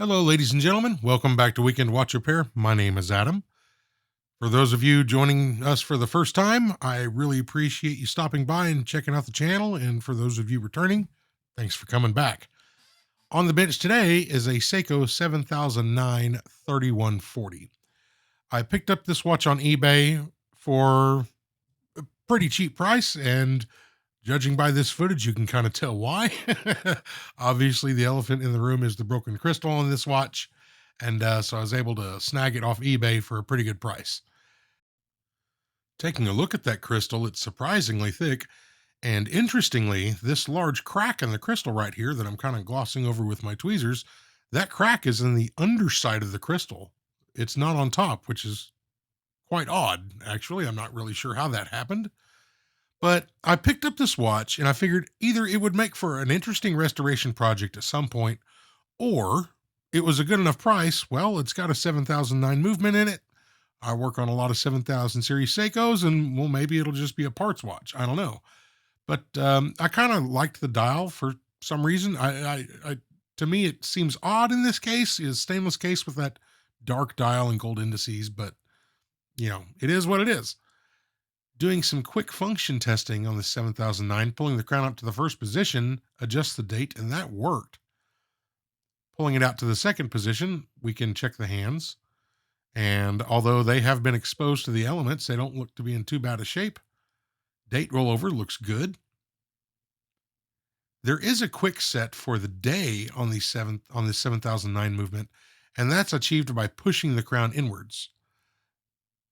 Hello, ladies and gentlemen. Welcome back to Weekend Watch Repair. My name is Adam. For those of you joining us for the first time, I really appreciate you stopping by and checking out the channel. And for those of you returning, thanks for coming back. On the bench today is a Seiko 7009 3140. I picked up this watch on eBay for a pretty cheap price, and judging by this footage, you can kind of tell why. Obviously, the elephant in the room is the broken crystal on this watch. And so I was able to snag it off eBay for a pretty good price. Taking a look at that crystal, it's surprisingly thick. And interestingly, this large crack in the crystal right here that I'm kind of glossing over with my tweezers, that crack is in the underside of the crystal. It's not on top, which is quite odd, actually. I'm not really sure how that happened. But I picked up this watch and I figured either it would make for an interesting restoration project at some point, or it was a good enough price. Well, it's got a 7009 movement in it. I work on a lot of 7000 series Seikos, and well, maybe it'll just be a parts watch. I don't know. But I kind of liked the dial for some reason. To me, it seems odd in this case, is stainless case with that dark dial and gold indices, but it is what it is. Doing some quick function testing on the 7009, pulling the crown up to the first position, adjust the date, and that worked. Pulling it out to the second position, we can check the hands. And although they have been exposed to the elements, they don't look to be in too bad a shape. Date rollover looks good. There is a quick set for the day on the 7009 movement, and that's achieved by pushing the crown inwards.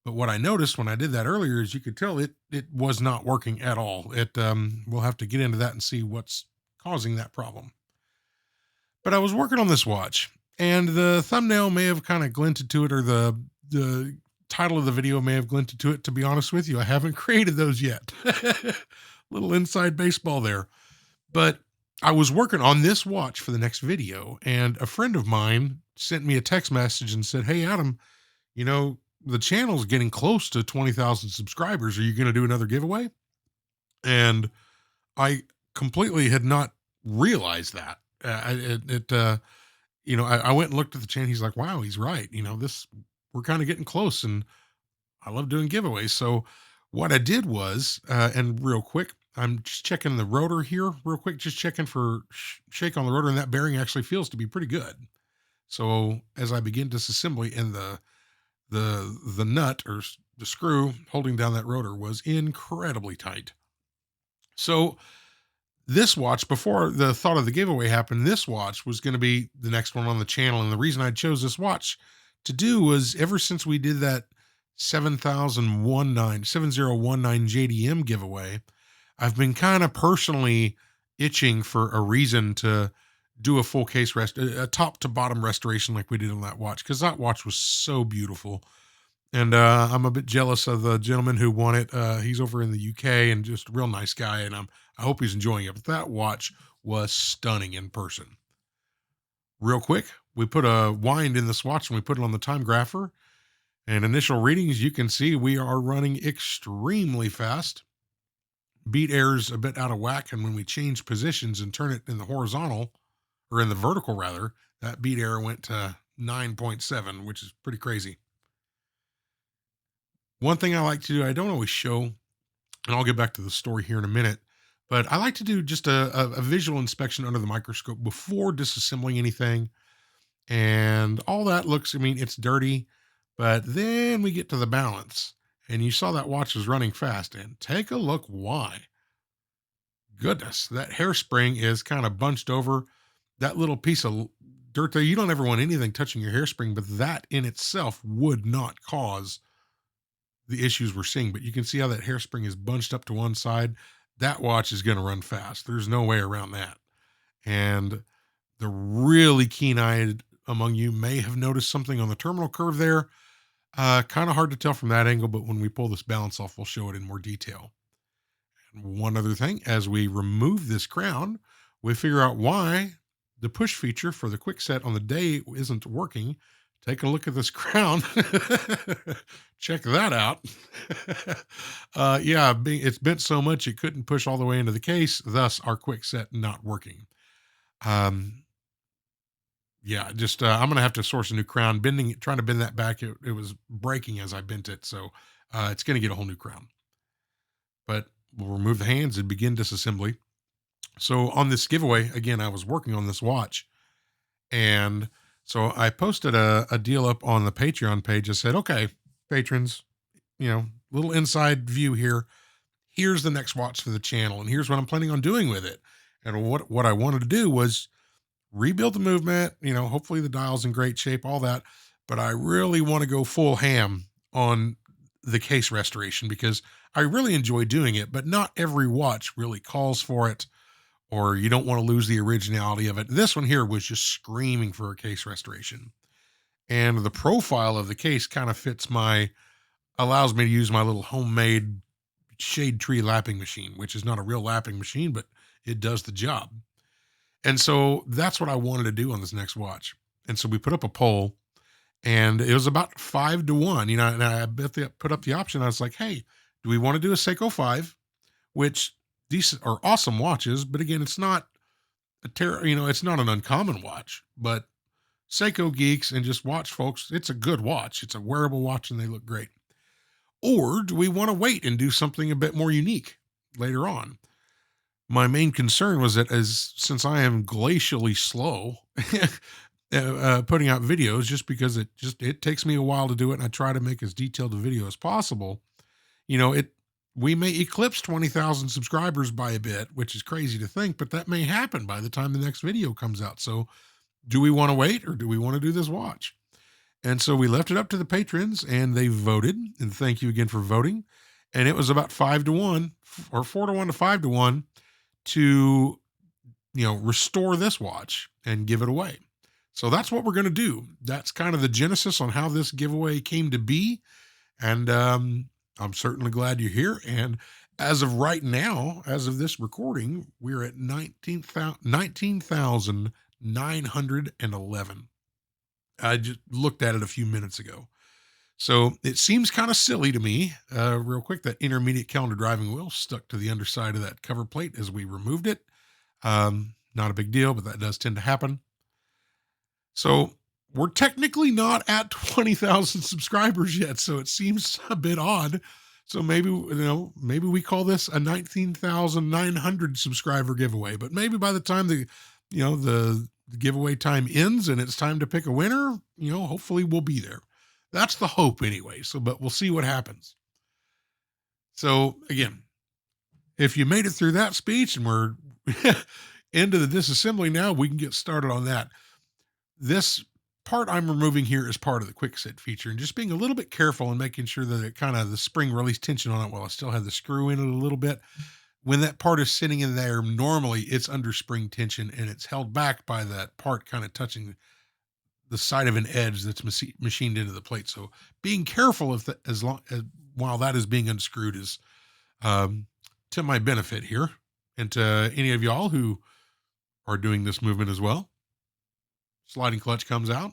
But what I noticed when I did that earlier is you could tell it was not working at all. We'll have to get into that and see what's causing that problem. But I was working on this watch, and the thumbnail may have kind of glinted to it, or the title of the video may have glinted to it. To be honest with you, I haven't created those yet. Little inside baseball there. But I was working on this watch for the next video, and a friend of mine sent me a text message and said, "Hey, Adam, the channel's getting close to 20,000 subscribers. Are you going to do another giveaway?" And I completely had not realized that. I went and looked at the channel. He's like, "Wow, he's right. We're kind of getting close, and I love doing giveaways." So what I did was, and real quick, I'm just checking the rotor here real quick, just checking for shake on the rotor, and that bearing actually feels to be pretty good. So as I begin disassembly, and the nut, or the screw holding down that rotor, was incredibly tight. So this watch, before the thought of the giveaway happened, this watch was going to be the next one on the channel. And the reason I chose this watch to do was, ever since we did that 7019 JDM giveaway, I've been kind of personally itching for a reason to do a full case a top to bottom restoration like we did on that watch, because that watch was so beautiful. And I'm a bit jealous of the gentleman who won it. He's over in the UK and just a real nice guy, and I hope he's enjoying it. But that watch was stunning in person. Real quick, we put a wind in this watch and we put it on the time grapher. And initial readings, you can see we are running extremely fast. Beat error's a bit out of whack, and when we change positions and turn it in the horizontal, or in the vertical rather, that beat error went to 9.7, which is pretty crazy. One thing I like to do, I don't always show, and I'll get back to the story here in a minute, but I like to do just a visual inspection under the microscope before disassembling anything. And all that looks, it's dirty, but then we get to the balance, and you saw that watch was running fast, and take a look why. Goodness, that hairspring is kind of bunched over. That little piece of dirt there, you don't ever want anything touching your hairspring, but that in itself would not cause the issues we're seeing. But you can see how that hairspring is bunched up to one side. That watch is going to run fast. There's no way around that. And the really keen-eyed among you may have noticed something on the terminal curve there. Kind of hard to tell from that angle, but when we pull this balance off, we'll show it in more detail. And one other thing, as we remove this crown, we figure out why the push feature for the quick set on the day isn't working. Take a look at this crown. Check that out. It's bent so much it couldn't push all the way into the case, thus our quick set not working. Yeah, just I'm gonna have to source a new crown. Bending it, trying to bend that back, it was breaking as I bent it, so it's gonna get a whole new crown. But we'll remove the hands and begin disassembly. So on this giveaway, again, I was working on this watch, and so I posted a deal up on the Patreon page. I said, okay, patrons, little inside view here. Here's the next watch for the channel, and here's what I'm planning on doing with it. And what I wanted to do was rebuild the movement, hopefully the dial's in great shape, all that. But I really want to go full ham on the case restoration because I really enjoy doing it, but not every watch really calls for it, or you don't want to lose the originality of it. This one here was just screaming for a case restoration. And the profile of the case kind of allows me to use my little homemade shade tree lapping machine, which is not a real lapping machine, but it does the job. And so that's what I wanted to do on this next watch. And so we put up a poll, and it was about 5 to 1, and put up the option. I was like, hey, do we want to do a Seiko 5, which these are awesome watches, but again, it's not it's not an uncommon watch, but Seiko geeks and just watch folks, it's a good watch. It's a wearable watch and they look great. Or do we want to wait and do something a bit more unique later on? My main concern was that since I am glacially slow putting out videos, just because it takes me a while to do it, and I try to make as detailed a video as possible. We may eclipse 20,000 subscribers by a bit, which is crazy to think, but that may happen by the time the next video comes out. So, do we want to wait, or do we want to do this watch? And so we left it up to the patrons, and they voted. And thank you again for voting. And it was about 5 to 1, or 4 to 1 to 5 to 1, to restore this watch and give it away. So that's what we're going to do. That's kind of the genesis on how this giveaway came to be. And I'm certainly glad you're here. And as of right now, as of this recording, we're at 19,911. I just looked at it a few minutes ago. So it seems kind of silly to me, real quick, that intermediate calendar driving wheel stuck to the underside of that cover plate as we removed it. Not a big deal, but that does tend to happen. So we're technically not at 20,000 subscribers yet, so it seems a bit odd. So maybe we call this a 19,900 subscriber giveaway. But maybe by the time the giveaway time ends and it's time to pick a winner, hopefully we'll be there. That's the hope anyway. So, but we'll see what happens. So again, if you made it through that speech and we're into the disassembly now, we can get started on that. This part I'm removing here is part of the quick set feature, and just being a little bit careful and making sure that it kind of the spring release tension on it while I still have the screw in it a little bit. When that part is sitting in there, normally it's under spring tension and it's held back by that part kind of touching the side of an edge that's machined into the plate. So being careful of while that is being unscrewed is to my benefit here, and to any of y'all who are doing this movement as well. Sliding clutch comes out.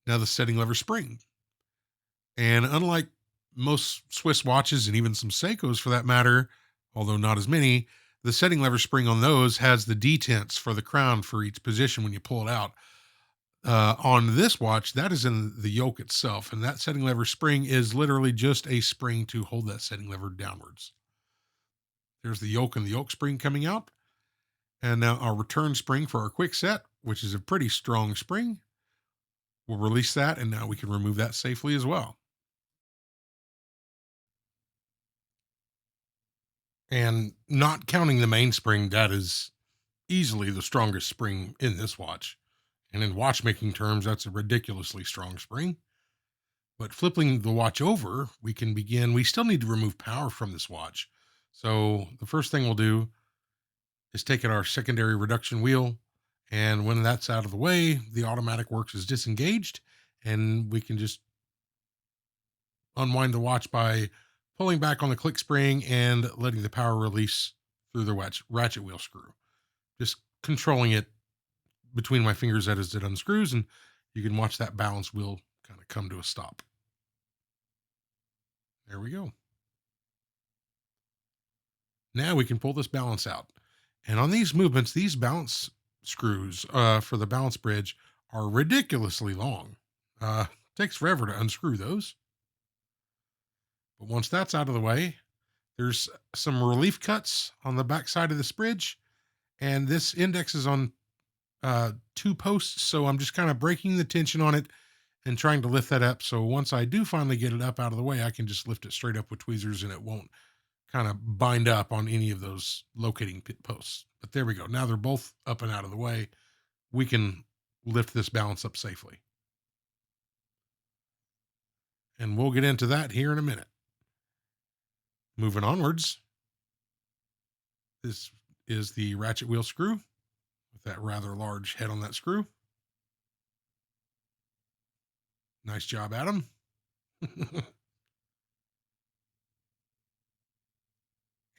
Now the setting lever spring. And unlike most Swiss watches and even some Seikos for that matter, although not as many, the setting lever spring on those has the detents for the crown for each position when you pull it out. On this watch, that is in the yoke itself, and that setting lever spring is literally just a spring to hold that setting lever downwards. There's the yoke and the yoke spring coming out. And now our return spring for our quick set, which is a pretty strong spring. We'll release that, and now we can remove that safely as well. And not counting the mainspring, that is easily the strongest spring in this watch. And in watchmaking terms, that's a ridiculously strong spring. But flipping the watch over, we still need to remove power from this watch. So the first thing we'll do is take out our secondary reduction wheel. And when that's out of the way, the automatic works is disengaged, and we can just unwind the watch by pulling back on the click spring and letting the power release through the ratchet wheel screw. Just controlling it between my fingers as it unscrews, and you can watch that balance wheel kind of come to a stop. There we go. Now we can pull this balance out. And on these movements, these balance screws for the balance bridge are ridiculously long. Takes forever to unscrew those. But once that's out of the way, there's some relief cuts on the back side of this bridge, and this index is on two posts, so I'm just kind of breaking the tension on it and trying to lift that up. So once I do finally get it up out of the way, I can just lift it straight up with tweezers and it won't kind of bind up on any of those locating posts. But there we go. Now they're both up and out of the way. We can lift this balance up safely. And we'll get into that here in a minute. Moving onwards, this is the ratchet wheel screw with that rather large head on that screw. Nice job, Adam.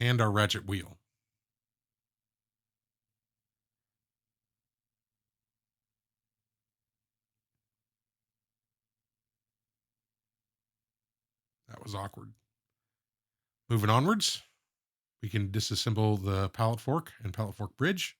And our ratchet wheel. That was awkward. Moving onwards, we can disassemble the pallet fork and pallet fork bridge.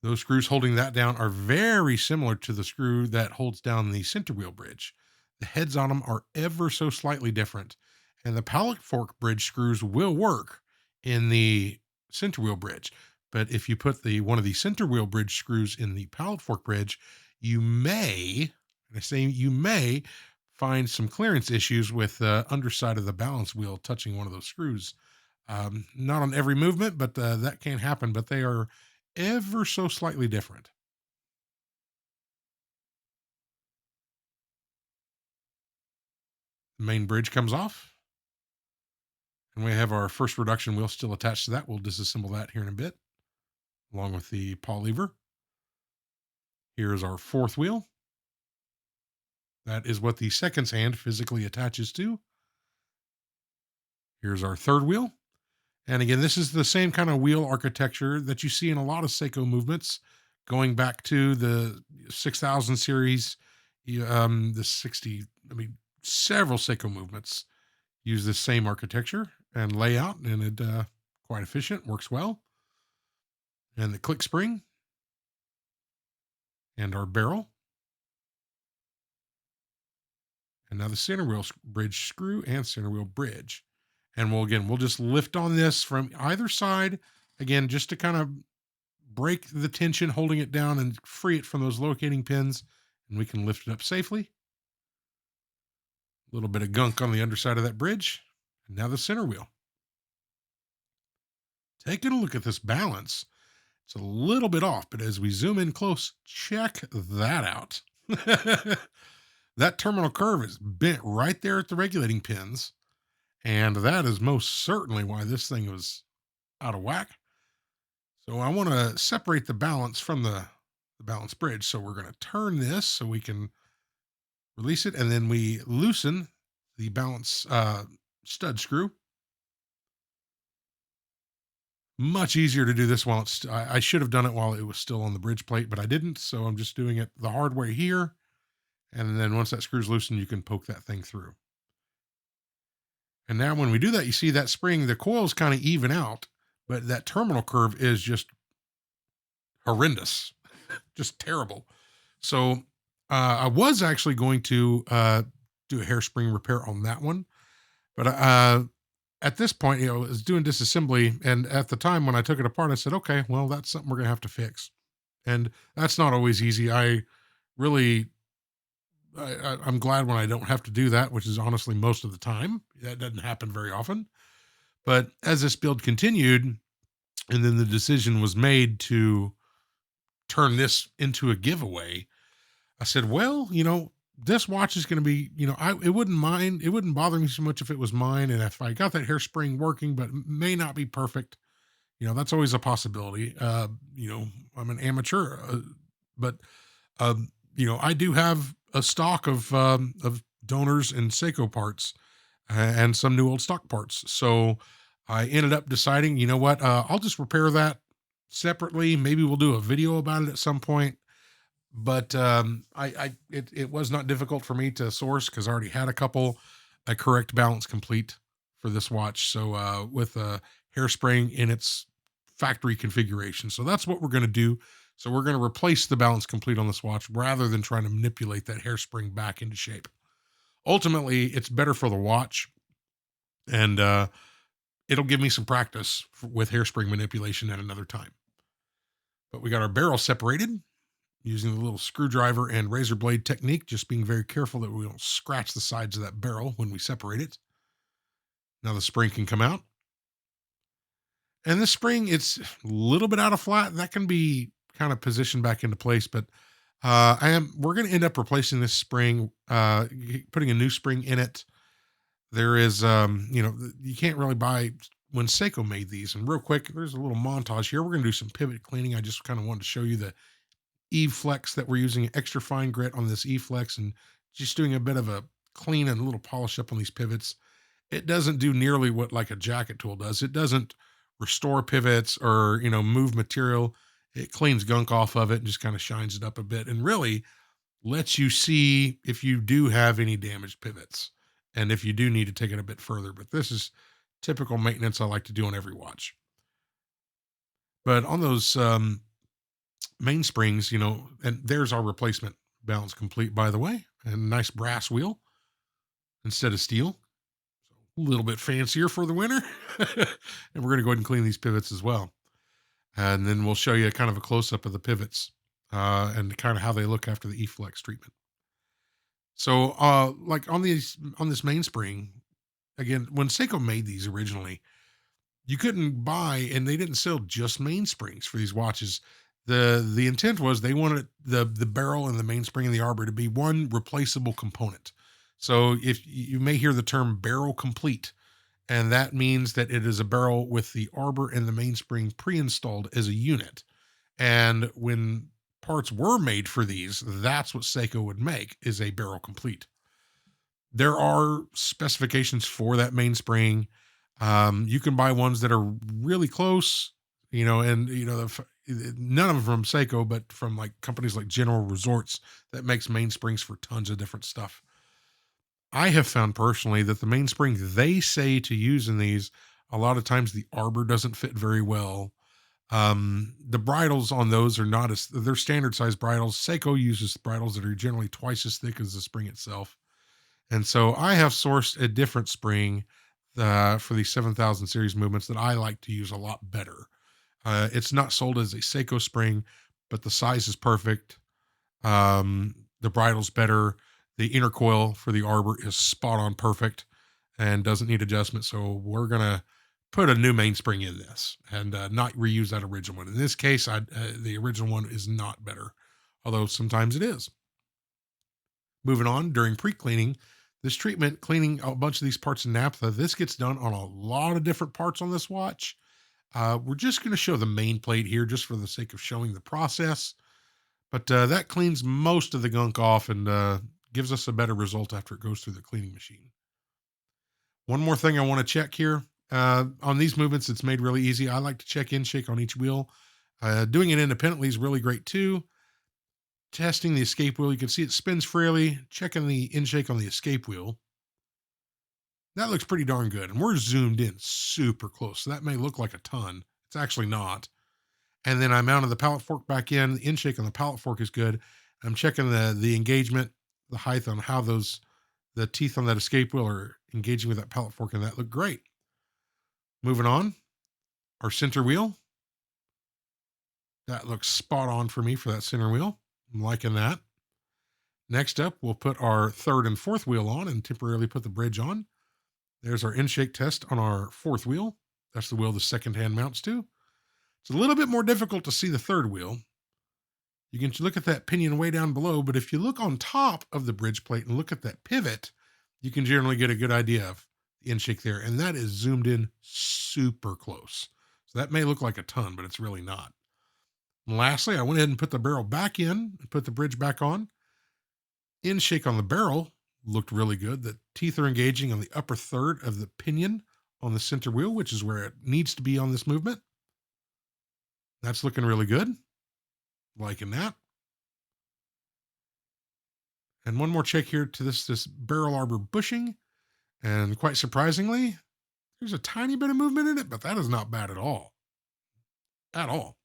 Those screws holding that down are very similar to the screw that holds down the center wheel bridge. The heads on them are ever so slightly different, and the pallet fork bridge screws will work in the center wheel bridge. But if you put one of the center wheel bridge screws in the pallet fork bridge, you may, and I say you may, find some clearance issues with the underside of the balance wheel touching one of those screws. Not on every movement, but that can happen. But they are ever so slightly different. The main bridge comes off, and we have our first reduction wheel still attached to that. We'll disassemble that here in a bit, along with the pawl lever. Here's our fourth wheel. That is what the seconds hand physically attaches to. Here's our third wheel. And again, this is the same kind of wheel architecture that you see in a lot of Seiko movements, going back to the 6000 series, the 60, several Seiko movements use this same architecture and layout, and it quite efficient, works well. And the click spring and our barrel. And now the center wheel bridge screw and center wheel bridge. And we'll just lift on this from either side, again, just to kind of break the tension, holding it down and free it from those locating pins, and we can lift it up safely. A little bit of gunk on the underside of that bridge. And now the center wheel. Taking a look at this balance, it's a little bit off, but as we zoom in close, check that out. That terminal curve is bent right there at the regulating pins. And that is most certainly why this thing was out of whack. So I want to separate the balance from the balance bridge. So we're going to turn this so we can release it. And then we loosen the balance stud screw. Much easier to do this while it's, I should have done it while it was still on the bridge plate, but I didn't. So I'm just doing it the hard way here. And then once that screw's loosened, you can poke that thing through. And now when we do that, you see that spring, the coils kind of even out, but that terminal curve is just horrendous, just terrible. So I was actually going to do a hairspring repair on that one. But at this point, I was doing disassembly. And at the time when I took it apart, I said, okay, well, that's something we're going to have to fix. And that's not always easy. I'm glad when I don't have to do that, which is honestly most of the time. That doesn't happen very often. But as this build continued, and then the decision was made to turn this into a giveaway, I said, well, this watch is going to be, it wouldn't bother me so much if it was mine. And if I got that hairspring working, but it may not be perfect, that's always a possibility. I'm an amateur, but I do have a stock of donors and Seiko parts and some new old stock parts. So I ended up deciding, you know what, I'll just repair that separately. Maybe we'll do a video about it at some point. But it was not difficult for me to source because I already had a correct balance complete for this watch. So with a hairspring in its factory configuration. So that's what we're going to do. So we're going to replace the balance complete on this watch rather than trying to manipulate that hairspring back into shape. Ultimately, it's better for the watch, and it'll give me some practice with hairspring manipulation at another time. But we got our barrel separated using the little screwdriver and razor blade technique, just being very careful that we don't scratch the sides of that barrel when we separate it. Now the spring can come out. And this spring, it's a little bit out of flat. That can be kind of positioned back into place, but we're going to end up replacing this spring, putting a new spring in it. There is, you can't really buy when Seiko made these. And real quick, there's a little montage here. We're going to do some pivot cleaning. I just kind of wanted to show you the Eve Flex that we're using, extra fine grit on this Eve Flex, and just doing a bit of a clean and a little polish up on these pivots. It doesn't do nearly what like a jacket tool does. It doesn't restore pivots or, move material. It cleans gunk off of it and just kind of shines it up a bit and really lets you see if you do have any damaged pivots and if you do need to take it a bit further. But this is typical maintenance I like to do on every watch. But on those mainsprings, and there's our replacement balance complete, by the way, and nice brass wheel instead of steel. A little bit fancier for the winter. And we're going to go ahead and clean these pivots as well. And then we'll show you kind of a close-up of the pivots and kind of how they look after the E-Flex treatment. So like on this mainspring, again, when Seiko made these originally, you couldn't buy, and they didn't sell just mainsprings for these watches. The intent was they wanted the barrel and the mainspring and the arbor to be one replaceable component. So if you may hear the term barrel complete, and that means that it is a barrel with the arbor and the mainspring pre-installed as a unit. And when parts were made for these, that's what Seiko would make, is a barrel complete. There are specifications for that mainspring. You can buy ones that are really close, and none of them from Seiko, but from like companies like General Resorts that makes mainsprings for tons of different stuff. I have found personally that the mainspring they say to use in these, a lot of times the arbor doesn't fit very well. The bridles on those are not they're standard size bridles. Seiko uses bridles that are generally twice as thick as the spring itself. And so I have sourced a different spring for these 7000 series movements that I like to use a lot better. It's not sold as a Seiko spring, but the size is perfect. The bridle's better. The inner coil for the arbor is spot on perfect and doesn't need adjustment. So we're going to put a new mainspring in this and not reuse that original one. In this case, the original one is not better, although sometimes it is. Moving on, during pre-cleaning, this treatment, cleaning a bunch of these parts in naphtha, this gets done on a lot of different parts on this watch. We're just going to show the main plate here just for the sake of showing the process. But that cleans most of the gunk off and gives us a better result after it goes through the cleaning machine. One more thing I want to check here. On these movements, it's made really easy. I like to check in shake on each wheel. Doing it independently is really great too. Testing the escape wheel, you can see it spins freely. Checking the in shake on the escape wheel. That looks pretty darn good. And we're zoomed in super close. So that may look like a ton. It's actually not. And then I mounted the pallet fork back in. The in shake on the pallet fork is good. I'm checking the engagement, the height on how the teeth on that escape wheel are engaging with that pallet fork, and that looked great. Moving on, our center wheel. That looks spot on for me for that center wheel. I'm liking that. Next up, we'll put our third and fourth wheel on and temporarily put the bridge on. There's our in-shake test on our fourth wheel. That's the wheel the second hand mounts to. It's a little bit more difficult to see the third wheel. You can look at that pinion way down below, but if you look on top of the bridge plate and look at that pivot, you can generally get a good idea of the in-shake there, and that is zoomed in super close. So that may look like a ton, but it's really not. And lastly, I went ahead and put the barrel back in and put the bridge back on. In-shake on the barrel looked really good. The teeth are engaging on the upper third of the pinion on the center wheel, which is where it needs to be on this movement. That's looking really good. Liking that. And one more check here to this barrel arbor bushing. And quite surprisingly, there's a tiny bit of movement in it, but that is not bad at all. at all.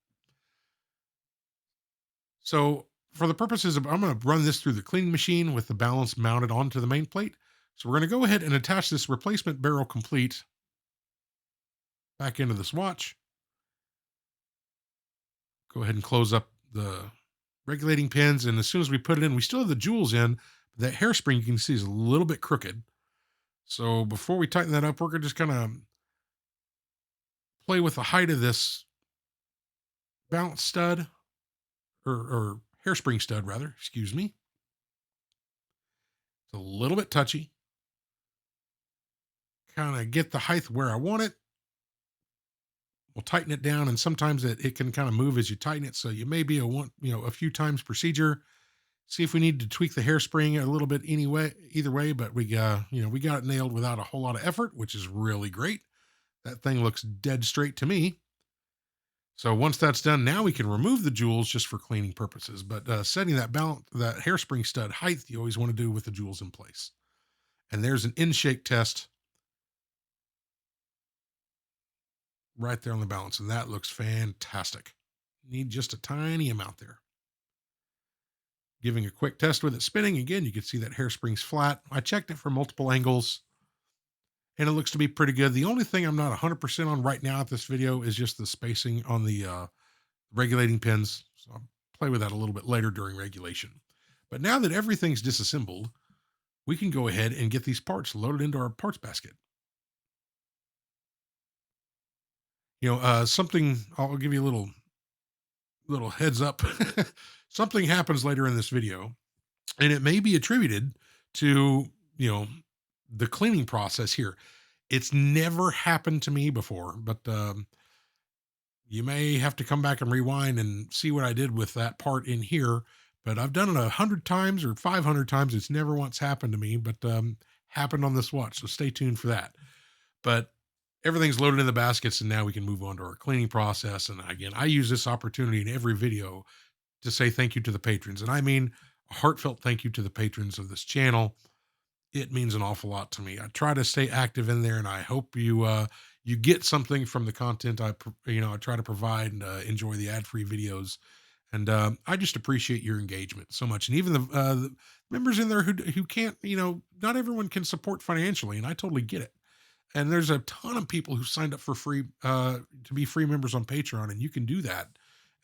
So for the purposes of, I'm going to run this through the cleaning machine with the balance mounted onto the main plate. So we're going to go ahead and attach this replacement barrel complete back into this watch. Go ahead and close up the regulating pins. And as soon as we put it in, we still have the jewels in. That hairspring you can see is a little bit crooked. So before we tighten that up, we're going to just kind of play with the height of this balance stud or hairspring stud rather, excuse me. It's a little bit touchy. Kind of get the height where I want it. We'll tighten it down, and sometimes it can kind of move as you tighten it. So you may be a few times procedure. See if we need to tweak the hairspring a little bit anyway, either way, but we got it nailed without a whole lot of effort, which is really great. That thing looks dead straight to me. So once that's done, now we can remove the jewels just for cleaning purposes. But setting that hairspring stud height, you always want to do with the jewels in place. And there's an in shake test right there on the balance, and that looks fantastic. Need just a tiny amount there. Giving a quick test with it spinning. Again, you can see that hairspring's flat. I checked it from multiple angles, and it looks to be pretty good. The only thing I'm not 100% on right now at this video is just the spacing on the regulating pins. So I'll play with that a little bit later during regulation. But now that everything's disassembled, we can go ahead and get these parts loaded into our parts basket. Something I'll give you a little heads up. Something happens later in this video, and it may be attributed to, the cleaning process here. It's never happened to me before, but you may have to come back and rewind and see what I did with that part in here. But I've done it 100 times or 500 times. It's never once happened to me, but happened on this watch. So stay tuned for that. But everything's loaded in the baskets, and now we can move on to our cleaning process. And again, I use this opportunity in every video to say thank you to the patrons. And I mean a heartfelt thank you to the patrons of this channel. It means an awful lot to me. I try to stay active in there, and I hope you get something from the content I try to provide and enjoy the ad-free videos. And I just appreciate your engagement so much. And even the members in there who can't, not everyone can support financially, and I totally get it. And there's a ton of people who signed up for free to be free members on Patreon, and you can do that.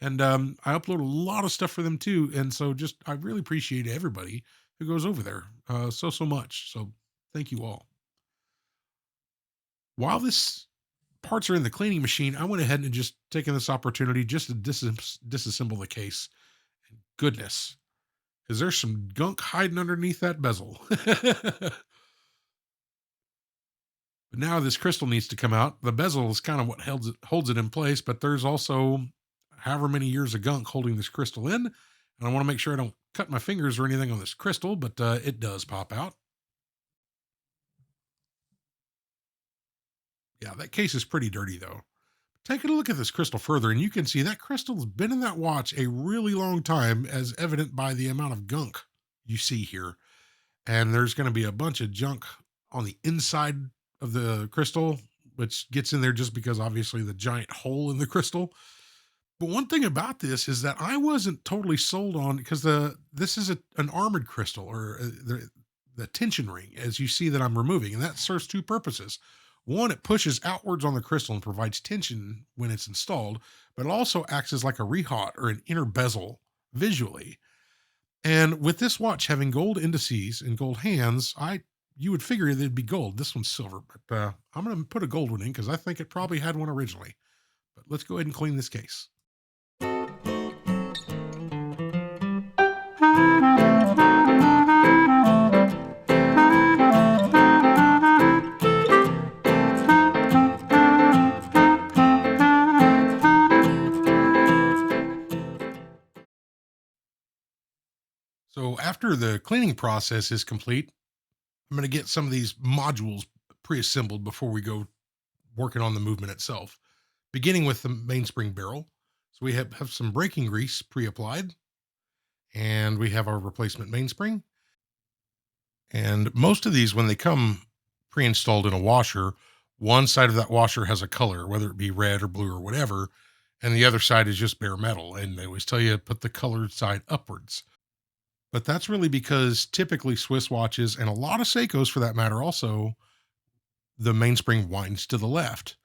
And I upload a lot of stuff for them too. And so I really appreciate everybody who goes over there so much. So thank you all. While this parts are in the cleaning machine, I went ahead and just taken this opportunity just to disassemble the case. And goodness, is there some gunk hiding underneath that bezel? But now this crystal needs to come out. The bezel is kind of what holds it in place, but there's also however many years of gunk holding this crystal in. And I want to make sure I don't cut my fingers or anything on this crystal, but it does pop out. Yeah, that case is pretty dirty though. Taking a look at this crystal further, and you can see that crystal's been in that watch a really long time, as evident by the amount of gunk you see here. And there's going to be a bunch of junk on the inside of the crystal, which gets in there just because obviously the giant hole in the crystal. But one thing about this is that I wasn't totally sold on, because this is an armored crystal, or the tension ring, as you see that I'm removing, and that serves two purposes. One, it pushes outwards on the crystal and provides tension when it's installed, but it also acts as like a rehaut or an inner bezel visually. And with this watch having gold indices and gold hands, you would figure it'd be gold. This one's silver, but I'm going to put a gold one in because I think it probably had one originally. But let's go ahead and clean this case. So after the cleaning process is complete, I'm going to get some of these modules pre-assembled before we go working on the movement itself, beginning with the mainspring barrel. So we have some braking grease pre-applied, and we have our replacement mainspring. And most of these, when they come pre-installed in a washer, one side of that washer has a color, whether it be red or blue or whatever. and the other side is just bare metal. And they always tell you put the colored side upwards. But that's really because typically Swiss watches and a lot of Seikos for that matter also, the mainspring winds to the left.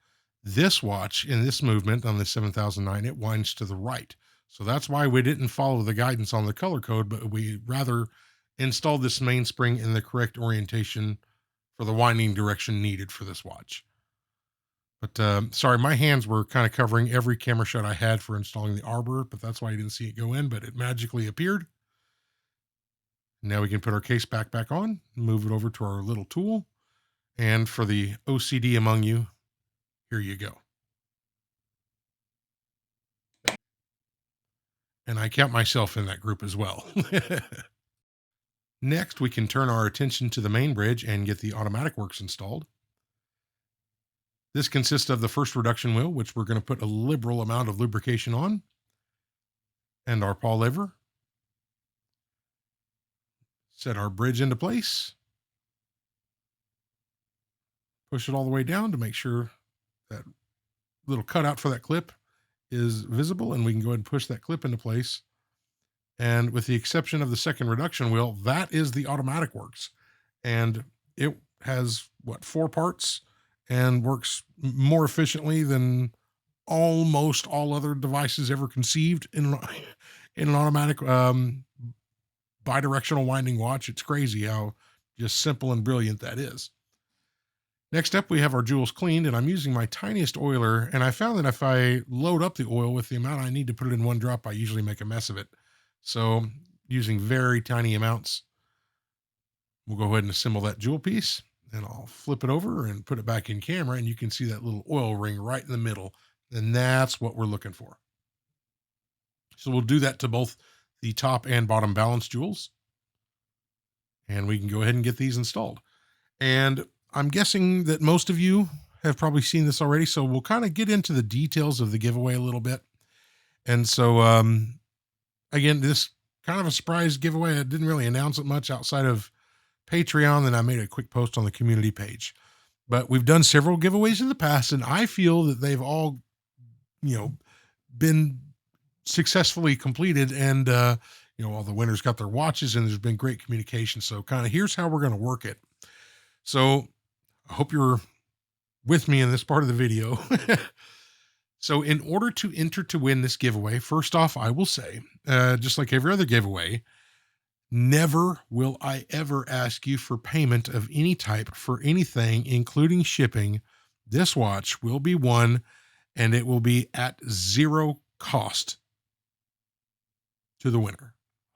This watch in this movement on the 7009, it winds to the right. So that's why we didn't follow the guidance on the color code, but we rather installed this mainspring in the correct orientation for the winding direction needed for this watch. But sorry, my hands were kind of covering every camera shot I had for installing the arbor, but that's why you didn't see it go in, but it magically appeared. Now we can put our case back on, move it over to our little tool. And for the OCD among you, here you go. And I count myself in that group as well. Next, we can turn our attention to the main bridge and get the automatic works installed. This consists of the first reduction wheel, which we're going to put a liberal amount of lubrication on, and our pawl lever. Set our bridge into place. Push it all the way down to make sure that little cutout for that clip is visible, and we can go ahead and push that clip into place. And with the exception of the second reduction wheel, that is the automatic works. And it has, 4 parts and works more efficiently than almost all other devices ever conceived in an automatic bidirectional winding watch. It's crazy how just simple and brilliant that is. Next up, we have our jewels cleaned, and I'm using my tiniest oiler, and I found that if I load up the oil with the amount I need to put it in one drop, I usually make a mess of it. So using very tiny amounts, we'll go ahead and assemble that jewel piece, and I'll flip it over and put it back in camera, and you can see that little oil ring right in the middle, and that's what we're looking for. So we'll do that to both the top and bottom balance jewels, and we can go ahead and get these installed. And I'm guessing that most of you have probably seen this already, so we'll kind of get into the details of the giveaway a little bit. And so, again, this kind of a surprise giveaway. I didn't really announce it much outside of Patreon, and I made a quick post on the community page. But we've done several giveaways in the past, and I feel that they've all, been successfully completed, and all the winners got their watches, and there's been great communication. So kind of here's how we're going to work it. So I hope you're with me in this part of the video. So in order to enter to win this giveaway, first off, I will say, just like every other giveaway, never will I ever ask you for payment of any type for anything, including shipping. This watch will be won, and it will be at zero cost to the winner.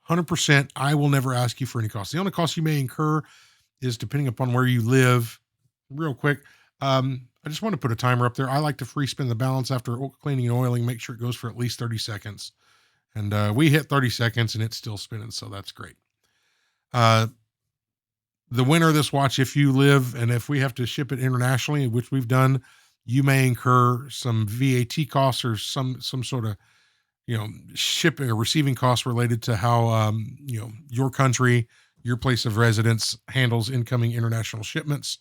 100%. I will never ask you for any cost. The only cost you may incur is depending upon where you live. Real quick, I just want to put a timer up there. I like to free spin the balance after cleaning and oiling, make sure it goes for at least 30 seconds. And we hit 30 seconds and it's still spinning, so that's great. The winner of this watch, if you live and if we have to ship it internationally, which we've done, you may incur some VAT costs or some sort of shipping or receiving costs related to how your country, your place of residence handles incoming international shipments.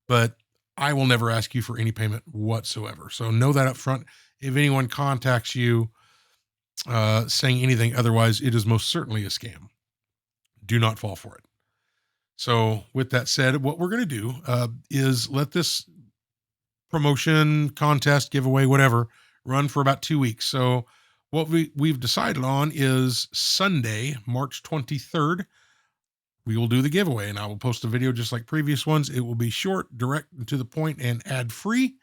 But I will never ask you for any payment whatsoever. So know that up front. If anyone contacts you saying anything otherwise, it is most certainly a scam. Do not fall for it. So with that said, what we're going to do is let this promotion, contest, giveaway, whatever, run for about 2 weeks. So what we've decided on is Sunday, March 23rd, we will do the giveaway, and I will post a video just like previous ones. It will be short, direct, and to the point, and ad-free,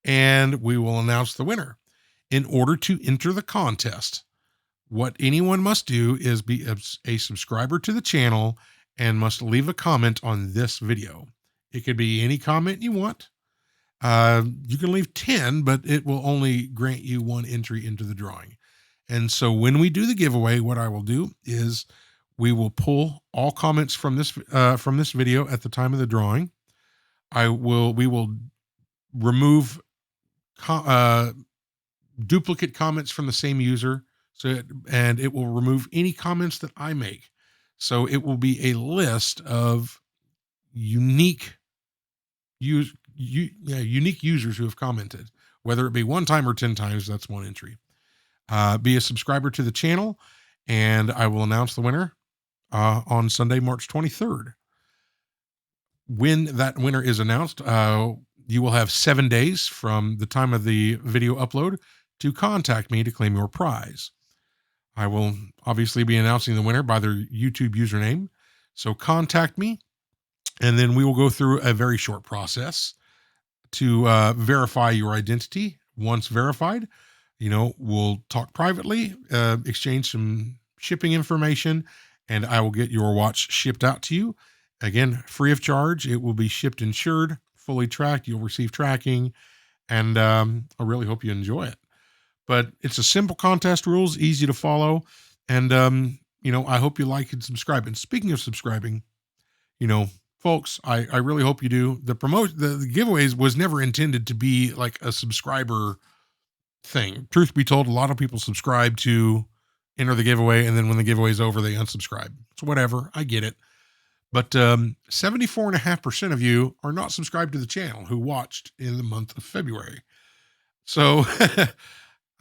and we will announce the winner. In order to enter the contest, what anyone must do is be a subscriber to the channel and must leave a comment on this video. It could be any comment you want. You can leave 10, but it will only grant you 1 entry into the drawing. And so when we do the giveaway, what I will do is we will pull all comments from this video at the time of the drawing. We will remove duplicate comments from the same user, and it will remove any comments that I make. So it will be a list of unique users who have commented. whether it be one time or 10 times, that's one entry. Be a subscriber to the channel, and I will announce the winner on Sunday, March 23rd. When that winner is announced, you will have 7 days from the time of the video upload to contact me to claim your prize. I will obviously be announcing the winner by their YouTube username. So contact me, and then we will go through a very short process to verify your identity. Once verified, we'll talk privately, exchange some shipping information, and I will get your watch shipped out to you. Again, free of charge. It will be shipped insured, fully tracked. You'll receive tracking, and I really hope you enjoy it. But it's a simple contest rules, easy to follow, and I hope you like and subscribe. And speaking of subscribing, folks, I really hope you do. The giveaways was never intended to be like a subscriber thing. Truth be told, a lot of people subscribe to enter the giveaway, and then when the giveaway's over, they unsubscribe. So whatever, I get it. But 74.5% of you are not subscribed to the channel who watched in the month of February. So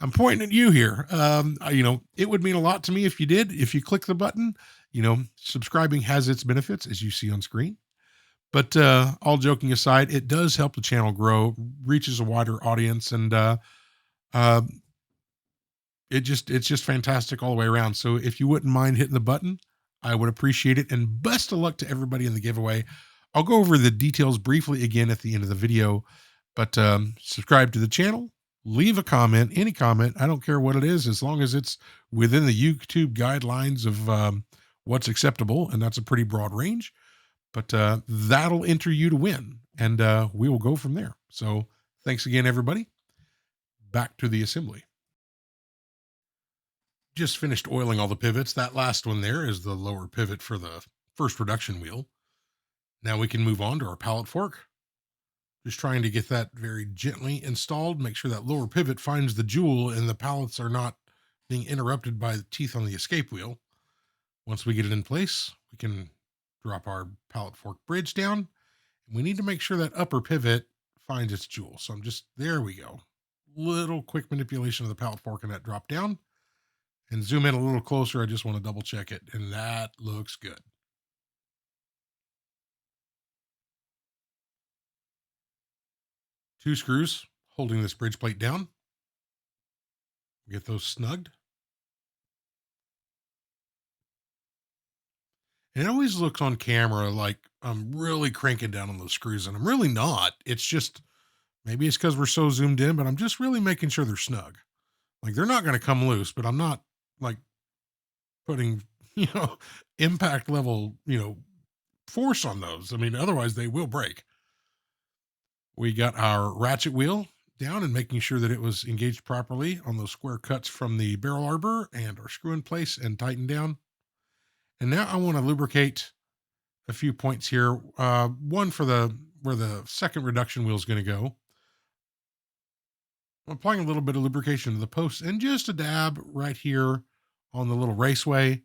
I'm pointing at you here. It would mean a lot to me if you did. If you click the button, subscribing has its benefits, as you see on screen. But all joking aside, it does help the channel grow, reaches a wider audience, and it's just fantastic all the way around. So if you wouldn't mind hitting the button, I would appreciate it. And best of luck to everybody in the giveaway. I'll go over the details briefly again at the end of the video, but subscribe to the channel, leave a comment, any comment. I don't care what it is, as long as it's within the YouTube guidelines of what's acceptable. And that's a pretty broad range, but that'll enter you to win, and we will go from there. So thanks again, everybody. Back to the assembly. Just finished oiling all the pivots. That last one there is the lower pivot for the first reduction wheel. Now we can move on to our pallet fork. Just trying to get that very gently installed. Make sure that lower pivot finds the jewel and the pallets are not being interrupted by the teeth on the escape wheel. Once we get it in place, we can drop our pallet fork bridge down. We need to make sure that upper pivot finds its jewel. So there we go. Little quick manipulation of the pallet fork and that drop down. And zoom in a little closer. I just want to double check it. And that looks good. Two screws holding this bridge plate down. Get those snugged. And it always looks on camera like I'm really cranking down on those screws, and I'm really not. It's just, maybe it's because we're so zoomed in, but I'm just really making sure they're snug. Like, they're not going to come loose, but I'm not like putting, impact level, force on those. I mean, otherwise they will break. We got our ratchet wheel down and making sure that it was engaged properly on those square cuts from the barrel arbor, and our screw in place and tighten down. And now I want to lubricate a few points here. One for where the second reduction wheel is going to go. I'm applying a little bit of lubrication to the posts and just a dab right here on the little raceway.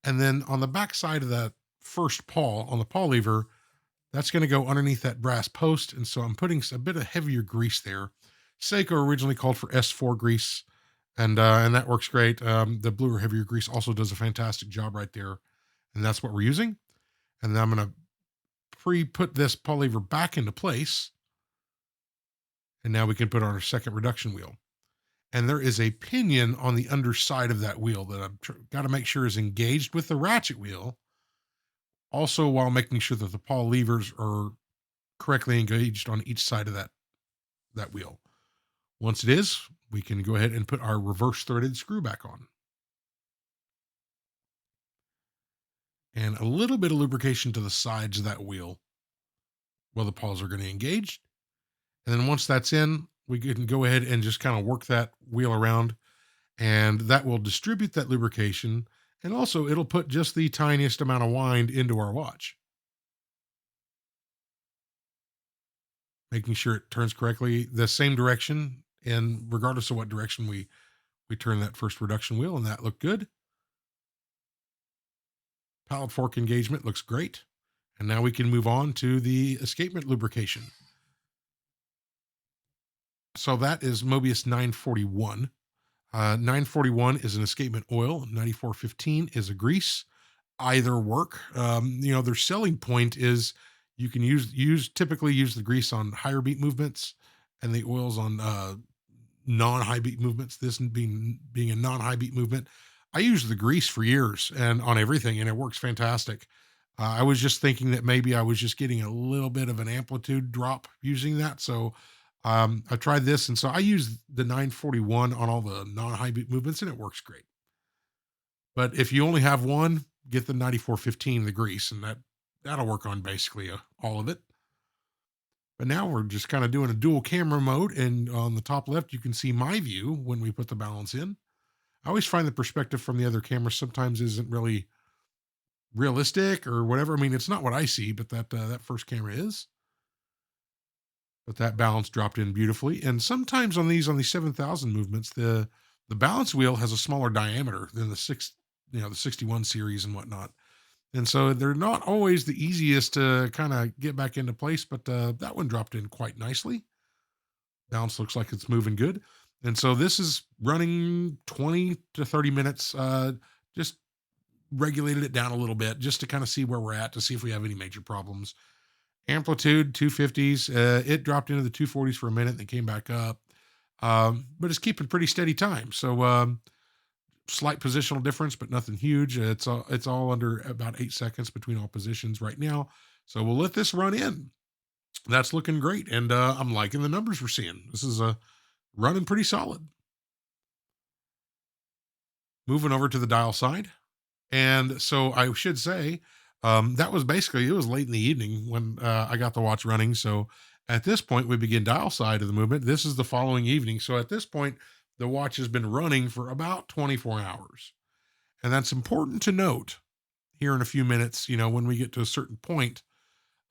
And then on the back side of that first pawl, on the pawl lever, that's going to go underneath that brass post. And so I'm putting a bit of heavier grease there. Seiko originally called for S4 grease, and that works great. The bluer, heavier grease also does a fantastic job right there. And that's what we're using. And then I'm going to pre-put this pawl lever back into place. And now we can put on our second reduction wheel. And there is a pinion on the underside of that wheel that I've got to make sure is engaged with the ratchet wheel. Also, while making sure that the pawl levers are correctly engaged on each side of that wheel. Once it is, we can go ahead and put our reverse threaded screw back on. And a little bit of lubrication to the sides of that wheel while the pawls are going to engage. And then once that's in, we can go ahead and just kind of work that wheel around, and that will distribute that lubrication. And also it'll put just the tiniest amount of wind into our watch, making sure it turns correctly the same direction. And regardless of what direction we turn that first reduction wheel, and that looked good. Pallet fork engagement looks great. And now we can move on to the escapement lubrication. So that is Mobius 941. 941 is an escapement oil. 9415 is a grease. Either work. Their selling point is you can use typically use the grease on higher beat movements and the oils on non-high beat movements. This being a non-high beat movement, I used the grease for years and on everything, and it works fantastic. I was just thinking that maybe I was just getting a little bit of an amplitude drop using that, so I tried this, and so I use the 941 on all the non-high beat movements, and it works great. But if you only have one, get the 9415, the grease, and that'll work on basically all of it. But now we're just kind of doing a dual camera mode, and on the top left, you can see my view when we put the balance in. I always find the perspective from the other camera sometimes isn't really realistic or whatever. I mean, it's not what I see, but that first camera is. But that balance dropped in beautifully. And sometimes on these 7,000 movements, the balance wheel has a smaller diameter than the 61 series and whatnot. And so they're not always the easiest to kind of get back into place, but that one dropped in quite nicely. Balance looks like it's moving good. And so this is running 20 to 30 minutes. Just regulated it down a little bit just to kind of see where we're at, to see if we have any major problems. Amplitude 250s. It dropped into the 240s for a minute and then came back up. But it's keeping pretty steady time. So slight positional difference, but nothing huge. It's all under about 8 seconds between all positions right now. So we'll let this run in. That's looking great, and I'm liking the numbers we're seeing. This is running pretty solid. Moving over to the dial side, and so I should say that was basically, it was late in the evening when I got the watch running. So at this point, we begin dial side of the movement. This is the following evening. So at this point, the watch has been running for about 24 hours. And that's important to note here in a few minutes. When we get to a certain point,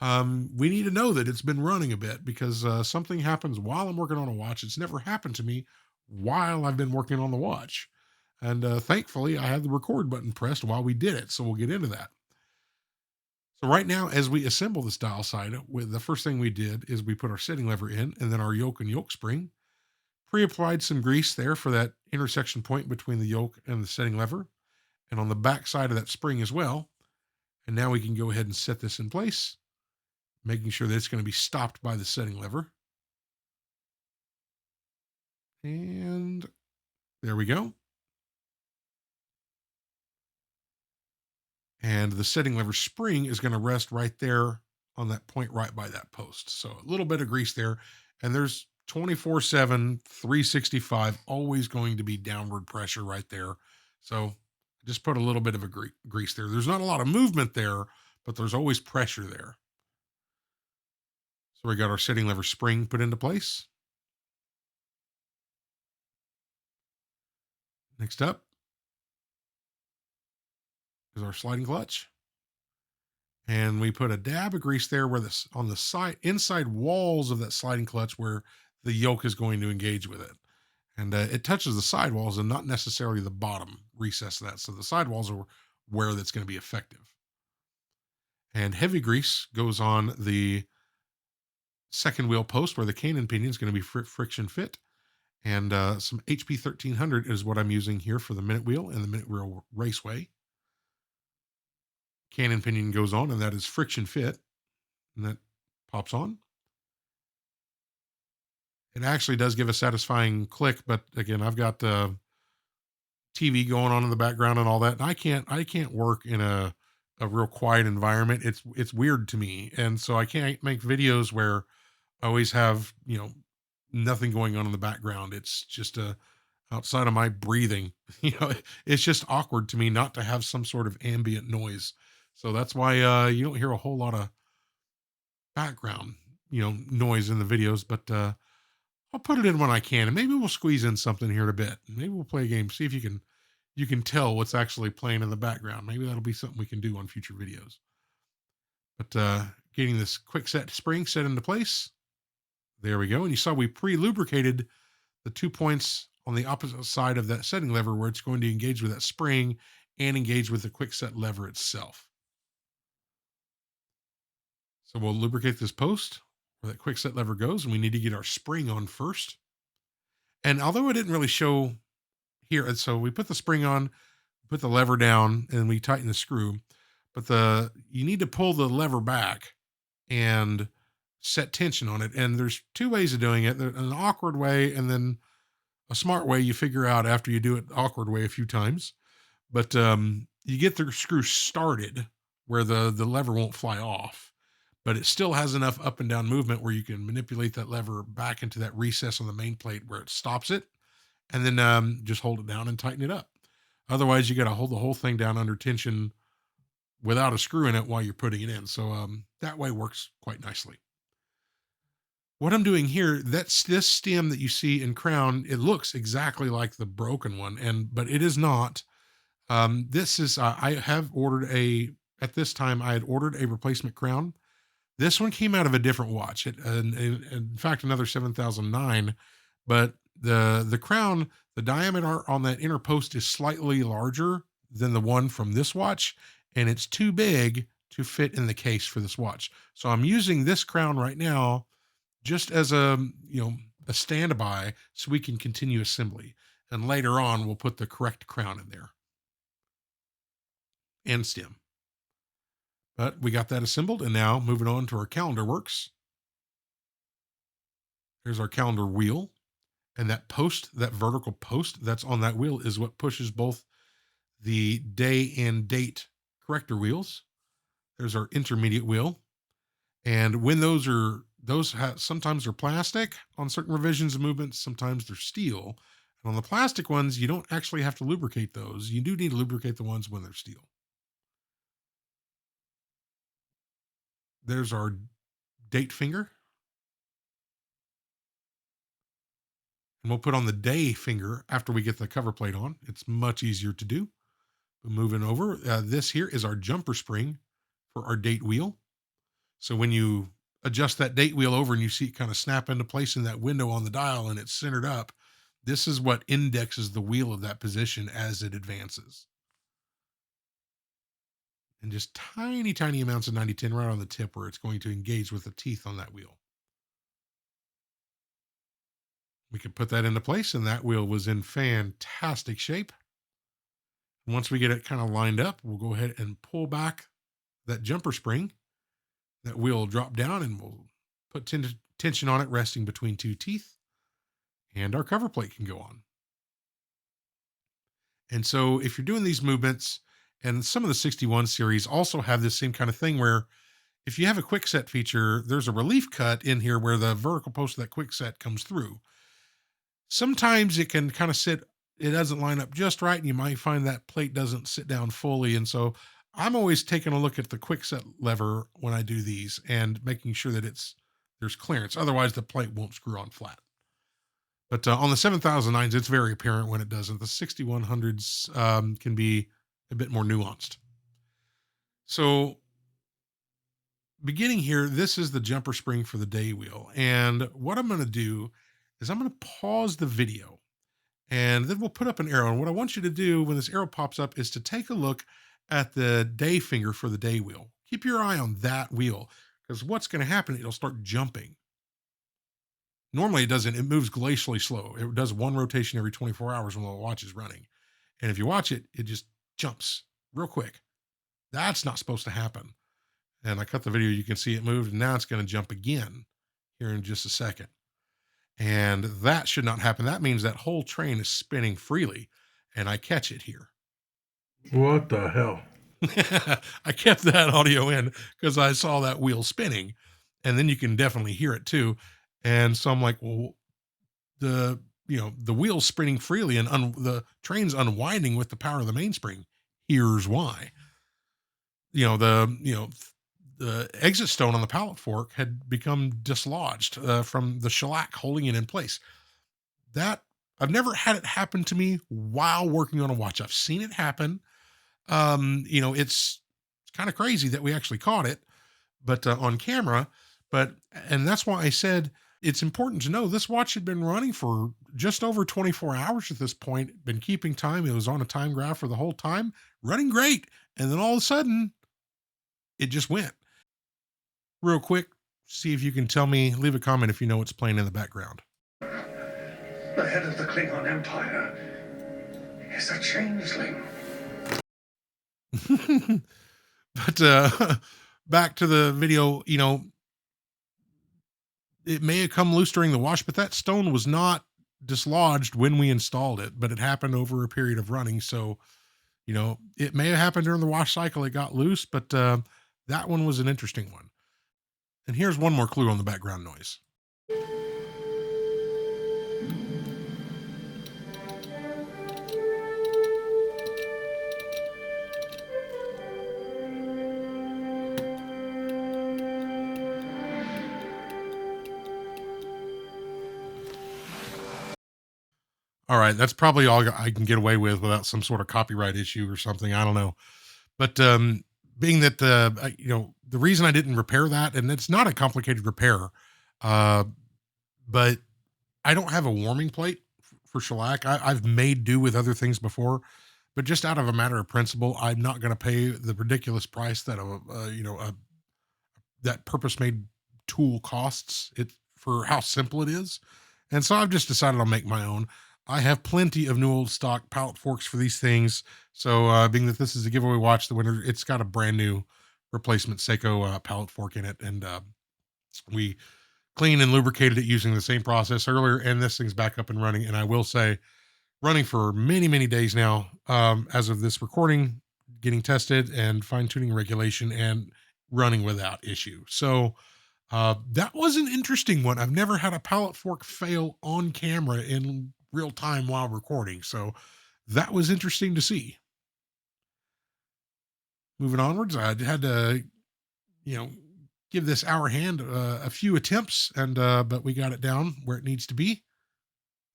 we need to know that it's been running a bit, because something happens while I'm working on a watch. It's never happened to me while I've been working on the watch. And thankfully, I had the record button pressed while we did it. So we'll get into that. So right now, as we assemble this dial side, with the first thing we did is we put our setting lever in, and then our yoke and yoke spring. Pre-applied some grease there for that intersection point between the yoke and the setting lever, and on the back side of that spring as well. And now we can go ahead and set this in place, making sure that it's going to be stopped by the setting lever. And there we go. And the setting lever spring is going to rest right there on that point right by that post. So a little bit of grease there, and there's 24/7, 365, always going to be downward pressure right there. So just put a little bit of a grease there. There's not a lot of movement there, but there's always pressure there. So we got our setting lever spring put into place. Next up is our sliding clutch. And we put a dab of grease there where this on the side inside walls of that sliding clutch where the yoke is going to engage with it. And it touches the sidewalls and not necessarily the bottom recess of that. So the sidewalls are where that's going to be effective. And heavy grease goes on the second wheel post where the cannon pinion is going to be friction fit. And some HP 1300 is what I'm using here for the minute wheel and the minute wheel raceway. Cannon pinion goes on, and that is friction fit, and that pops on. It actually does give a satisfying click, but again, I've got the TV going on in the background and all that, and I can't work in a real quiet environment. It's weird to me, and so I can't make videos where I always have nothing going on in the background. It's just outside of my breathing. It's just awkward to me not to have some sort of ambient noise. So that's why you don't hear a whole lot of background noise in the videos. But I'll put it in when I can, and maybe we'll squeeze in something here in a bit. Maybe we'll play a game, see if you can tell what's actually playing in the background. Maybe that'll be something we can do on future videos. But getting this quick set spring set into place. There we go. And you saw we pre-lubricated the 2 points on the opposite side of that setting lever where it's going to engage with that spring and engage with the quick set lever itself. So we'll lubricate this post where that quick set lever goes, and we need to get our spring on first. And although it didn't really show here, and so we put the spring on, put the lever down, and we tighten the screw. But you need to pull the lever back and set tension on it. And there's two ways of doing it: an awkward way, and then a smart way you figure out after you do it the awkward way a few times. But you get the screw started where the lever won't fly off, but it still has enough up and down movement where you can manipulate that lever back into that recess on the main plate where it stops it, and then just hold it down and tighten it up. Otherwise, you got to hold the whole thing down under tension without a screw in it while you're putting it in. So that way works quite nicely. What I'm doing here, that's this stem that you see in crown. It looks exactly like the broken one, but it is not. This is I have ordered at this time I had ordered a replacement crown. This one came out of a different watch. In fact, another 7009. But the crown, the diameter on that inner post is slightly larger than the one from this watch, and it's too big to fit in the case for this watch. So I'm using this crown right now just as a standby so we can continue assembly. And later on, we'll put the correct crown in there and stem. But we got that assembled, and now moving on to our calendar works. Here's our calendar wheel, and that post, that vertical post that's on that wheel is what pushes both the day and date corrector wheels. There's our intermediate wheel. And when sometimes they're plastic on certain revisions of movements, sometimes they're steel. And on the plastic ones, you don't actually have to lubricate those. You do need to lubricate the ones when they're steel. There's our date finger. And we'll put on the day finger after we get the cover plate on. It's much easier to do. But moving over, this here is our jumper spring for our date wheel. So when you adjust that date wheel over and you see it kind of snap into place in that window on the dial and it's centered up, this is what indexes the wheel of that position as it advances. And just tiny, tiny amounts of 90-10 right on the tip where it's going to engage with the teeth on that wheel. We could put that into place, and that wheel was in fantastic shape. Once we get it kind of lined up, we'll go ahead and pull back that jumper spring. That wheel will drop down, and we'll put tension on it, resting between two teeth, and our cover plate can go on. And so if you're doing these movements, and some of the 61 series also have this same kind of thing where if you have a quick set feature, there's a relief cut in here where the vertical post of that quick set comes through. Sometimes it can kind of it doesn't line up just right, and you might find that plate doesn't sit down fully. And so I'm always taking a look at the quick set lever when I do these and making sure that there's clearance. Otherwise, the plate won't screw on flat. But on the 7009s, it's very apparent when it doesn't. The 6100s can be a bit more nuanced. So beginning here, this is the jumper spring for the day wheel. And what I'm going to do is I'm going to pause the video, and then we'll put up an arrow. And what I want you to do when this arrow pops up is to take a look at the day finger for the day wheel. Keep your eye on that wheel, because what's going to happen, it'll start jumping. Normally it doesn't. It moves glacially slow. It does one rotation every 24 hours when the watch is running. And if you watch it, it just jumps real quick. That's not supposed to happen. And I cut the video. You can see it moved. And now it's going to jump again here in just a second. And that should not happen. That means that whole train is spinning freely. And I catch it here. What the hell? I kept that audio in because I saw that wheel spinning. And then you can definitely hear it too. And so I'm like, well, the wheel's spinning freely and the train's unwinding with the power of the mainspring. Here's why. The exit stone on the pallet fork had become dislodged from the shellac holding it in place. That I've never had it happen to me while working on a watch. I've seen it happen. It's kind of crazy that we actually caught it, but on camera. And that's why I said it's important to know this watch had been running for just over 24 hours at this point, been keeping time. It was on a time graph for the whole time, running great. And then all of a sudden, it just went. Real quick, see if you can tell me, leave a comment if you know what's playing in the background. The head of the Klingon Empire is a changeling. But back to the video, it may have come loose during the wash, but that stone was not dislodged when we installed it, but it happened over a period of running. So, it may have happened during the wash cycle. It got loose, but that one was an interesting one. And here's one more clue on the background noise. All right, that's probably all I can get away with without some sort of copyright issue or something. I don't know. But being that the reason I didn't repair that, and it's not a complicated repair, uh, but I don't have a warming plate for shellac. I've made do with other things before, but just out of a matter of principle, I'm not going to pay the ridiculous price that that purpose made tool costs it for how simple it is. And so I've just decided I'll make my own. I have plenty of new old stock pallet forks for these things. So being that this is a giveaway watch the winner, it's got a brand new replacement Seiko pallet fork in it. And we cleaned and lubricated it using the same process earlier. And this thing's back up and running. And I will say, running for many, many days now, as of this recording, getting tested and fine tuning regulation and running without issue. So that was an interesting one. I've never had a pallet fork fail on camera in real time while recording. So that was interesting to see. Moving onwards, I had to, you know, give this hour hand a few attempts, and but we got it down where it needs to be.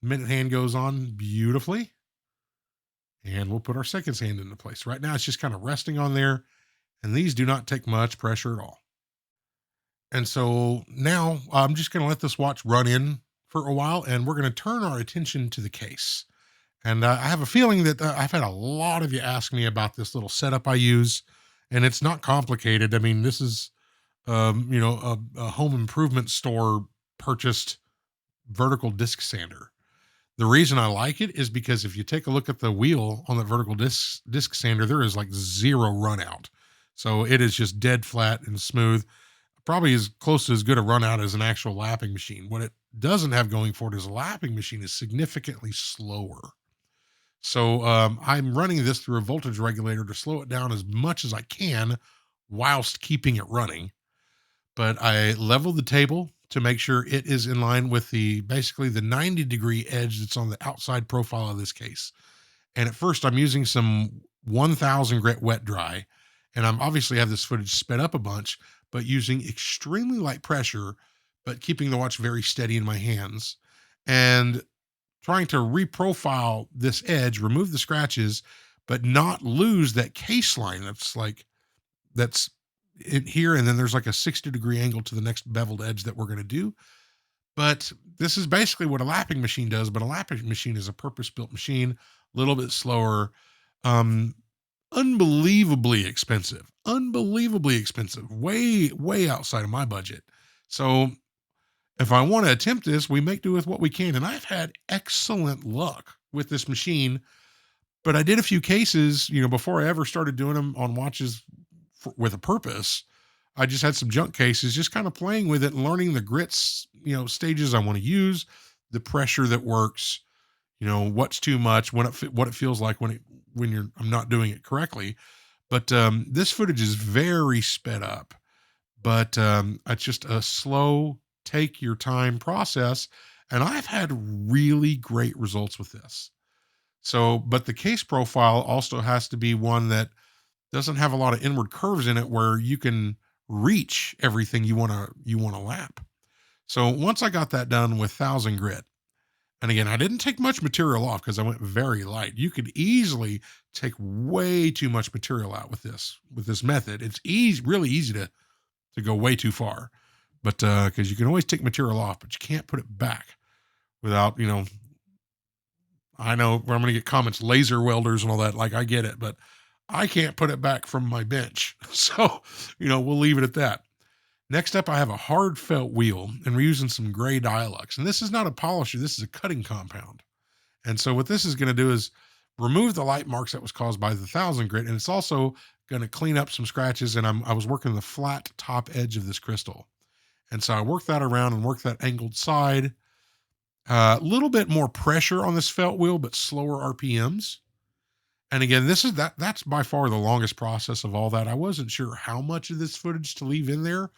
Minute hand goes on beautifully, and we'll put our seconds hand into place. Right now, it's just kind of resting on there, and these do not take much pressure at all. And so now I'm just going to let this watch run in for a while, and we're going to turn our attention to the case. And I have a feeling that I've had a lot of you ask me about this little setup I use, and it's not complicated. I mean, this is, a home improvement store purchased vertical disc sander. The reason I like it is because if you take a look at the wheel on the vertical disc sander, there is like zero run out. So it is just dead flat and smooth, probably as close to as good a run out as an actual lapping machine. What it doesn't have going for it is a lapping machine is significantly slower. So I'm running this through a voltage regulator to slow it down as much as I can whilst keeping it running. But I level the table to make sure it is in line with basically the 90-degree edge that's on the outside profile of this case. And at first I'm using some 1000 grit wet dry, and I'm obviously have this footage sped up a bunch, but using extremely light pressure, but keeping the watch very steady in my hands. And trying to reprofile this edge, remove the scratches, but not lose that case line that's in here. And then there's like a 60-degree angle to the next beveled edge that we're going to do. But this is basically what a lapping machine does. But a lapping machine is a purpose-built machine, a little bit slower, unbelievably expensive, way, way outside of my budget. So if I want to attempt this, we make do with what we can. And I've had excellent luck with this machine, but I did a few cases, before I ever started doing them on watches with a purpose. I just had some junk cases, just kind of playing with it and learning the grits, stages I want to use, the pressure that works, what's too much, what it feels like I'm not doing it correctly. But this footage is very sped up, but it's just a slow, take your time process. And I've had really great results with this. So, but the case profile also has to be one that doesn't have a lot of inward curves in it where you can reach everything you want to lap. So once I got that done with 1000 grit, and again, I didn't take much material off because I went very light. You could easily take way too much material out with this method. It's really easy to go way too far. But because you can always take material off, but you can't put it back without, I know where I'm going to get comments, laser welders and all that. Like, I get it, but I can't put it back from my bench. So, we'll leave it at that. Next up, I have a hard felt wheel, and we're using some gray Dialux. And this is not a polisher, this is a cutting compound. And so what this is going to do is remove the light marks that was caused by the 1000 grit, and it's also going to clean up some scratches. And I was working the flat top edge of this crystal. And so I worked that around and worked that angled side. A little bit more pressure on this felt wheel, but slower RPMs. And again, that's by far the longest process of all that. I wasn't sure how much of this footage to leave in there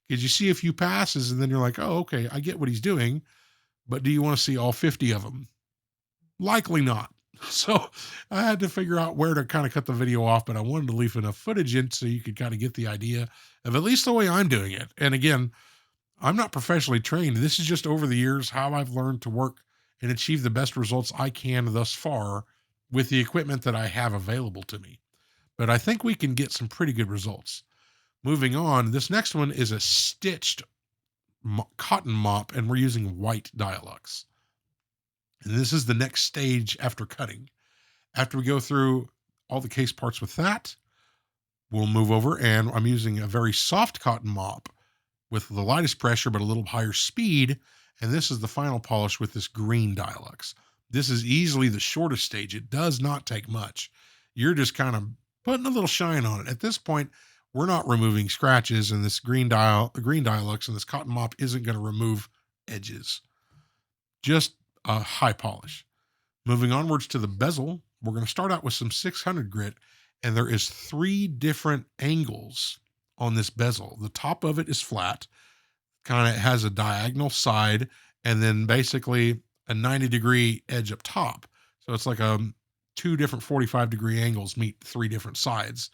because you see a few passes and then you're like, oh, okay, I get what he's doing. But do you want to see all 50 of them? Likely not. So I had to figure out where to kind of cut the video off, but I wanted to leave enough footage in so you could kind of get the idea of at least the way I'm doing it. And again, I'm not professionally trained. This is just over the years how I've learned to work and achieve the best results I can thus far with the equipment that I have available to me. But I think we can get some pretty good results. Moving on, this next one is a stitched cotton mop, and we're using white Dialux. And this is the next stage after cutting. After we go through all the case parts with that, we'll move over, and I'm using a very soft cotton mop with the lightest pressure but a little higher speed. And this is the final polish with this green Dialux. This is easily the shortest stage. It does not take much. You're just kind of putting a little shine on it. At this point, we're not removing scratches, and this green Dialux and this cotton mop isn't going to remove edges. Just a high polish. Moving onwards to the bezel, we're going to start out with some 600 grit, and there is 3 different angles on this bezel. The top of it is flat, kind of has a diagonal side, and then basically a 90-degree edge up top. So it's like 2 different 45-degree angles meet 3 different sides.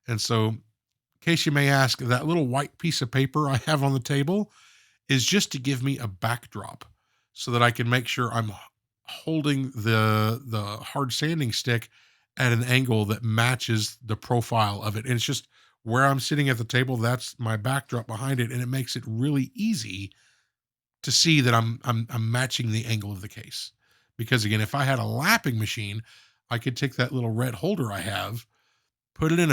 And so, in case you may ask, that little white piece of paper I have on the table is just to give me a backdrop so that I can make sure I'm holding the hard sanding stick at an angle that matches the profile of it. And it's just where I'm sitting at the table, that's my backdrop behind it, and it makes it really easy to see that I'm matching the angle of the case. Because again, if I had a lapping machine, I could take that little red holder I have, put it in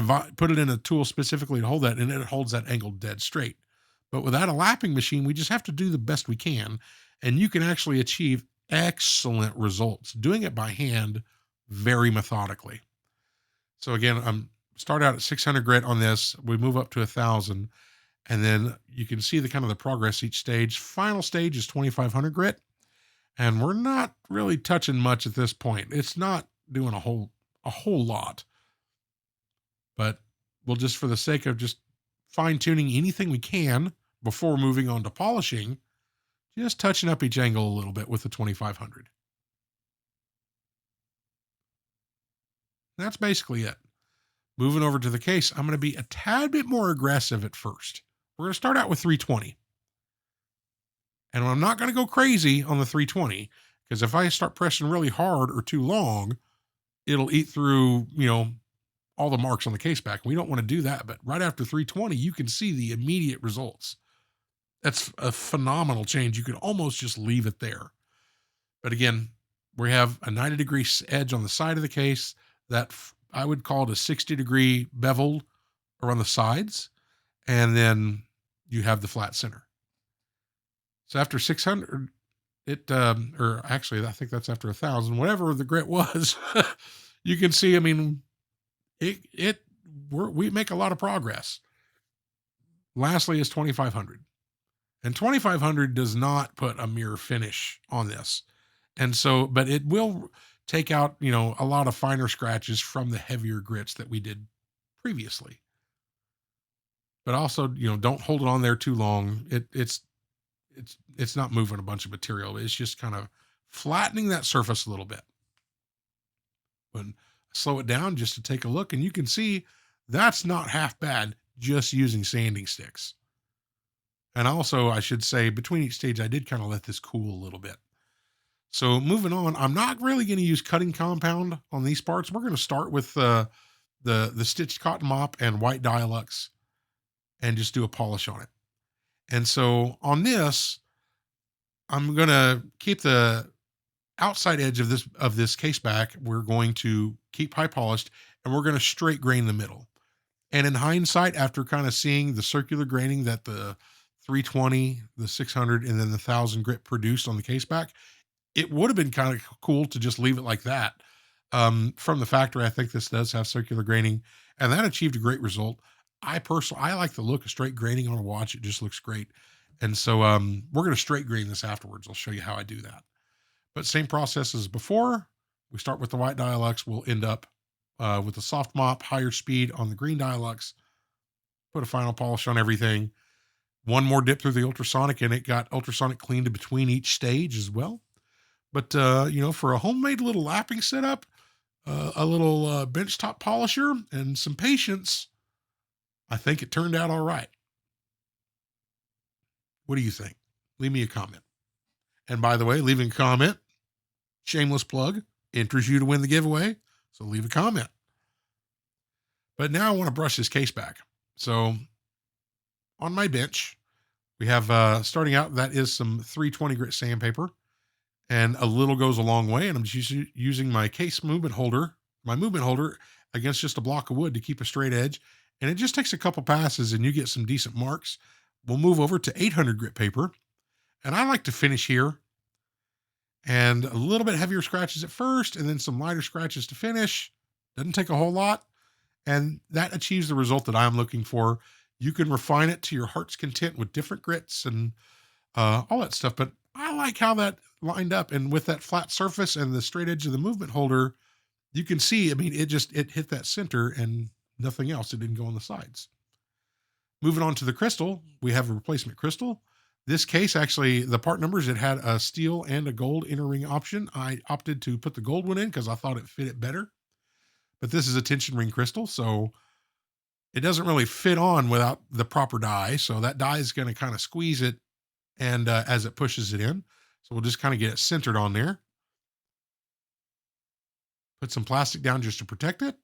a tool specifically to hold that, and it holds that angle dead straight. But without a lapping machine, we just have to do the best we can, and you can actually achieve excellent results doing it by hand, very methodically. So again, I'm start out at 600 grit on this. We move up to 1000, and then you can see the kind of the progress each stage. Final stage is 2500 grit, and we're not really touching much at this point. It's not doing a whole lot, but we'll just, for the sake of just fine tuning anything we can before moving on to polishing, just touching up each angle a little bit with the 2500. That's basically it. Moving over to the case, I'm going to be a tad bit more aggressive at first. We're going to start out with 320. And I'm not going to go crazy on the 320, because if I start pressing really hard or too long, it'll eat through, all the marks on the case back. We don't want to do that. But right after 320, you can see the immediate results. That's a phenomenal change. You could almost just leave it there. But again, we have a 90-degree edge on the side of the case that I would call it a 60-degree bevel around the sides. And then you have the flat center. So after 600, or actually, I think that's after 1000, whatever the grit was, you can see, we make a lot of progress. Lastly is 2500. And 2500 does not put a mirror finish on this. And so, but it will take out, a lot of finer scratches from the heavier grits that we did previously. But also, don't hold it on there too long. It's not moving a bunch of material. It's just kind of flattening that surface a little bit. When slow it down just to take a look, and you can see that's not half bad just using sanding sticks. And also, I should say, between each stage, I did kind of let this cool a little bit. So moving on, I'm not really going to use cutting compound on these parts. We're going to start with the stitched cotton mop and white Dialux and just do a polish on it. And so on this, I'm going to keep the outside edge of this case back. We're going to keep high polished, and we're going to straight grain the middle. And in hindsight, after kind of seeing the circular graining that the 320, the 600, and then the 1000 grit produced on the case back, it would have been kind of cool to just leave it like that. From the factory, I think this does have circular graining, and that achieved a great result. I like the look of straight graining on a watch. It just looks great. And so we're going to straight grain this afterwards. I'll show you how I do that. But same process as before. We start with the white Dialux. We'll end up with the soft mop, higher speed on the green Dialux. Put a final polish on everything. One more dip through the ultrasonic, and it got ultrasonic cleaned in between each stage as well. But, for a homemade little lapping setup, a little bench top polisher, and some patience, I think it turned out all right. What do you think? Leave me a comment. And by the way, leaving a comment, shameless plug, enters you to win the giveaway. So leave a comment. But now I want to brush this case back. So on my bench, we have, starting out, that is some 320 grit sandpaper. And a little goes a long way. And I'm just using my case movement holder, against just a block of wood to keep a straight edge. And it just takes a couple passes and you get some decent marks. We'll move over to 800 grit paper. And I like to finish here. And a little bit heavier scratches at first, and then some lighter scratches to finish. Doesn't take a whole lot. And that achieves the result that I'm looking for. You can refine it to your heart's content with different grits and all that stuff. But I like how that lined up. And with that flat surface and the straight edge of the movement holder, you can see, it hit that center and nothing else. It didn't go on the sides. Moving on to the crystal, we have a replacement crystal. This case, actually, the part numbers, it had a steel and a gold inner ring option. I opted to put the gold one in because I thought it fit it better. But this is a tension ring crystal, so it doesn't really fit on without the proper die. So that die is going to kind of squeeze it and as it pushes it in. So we'll just kind of get it centered on there. Put some plastic down just to protect it.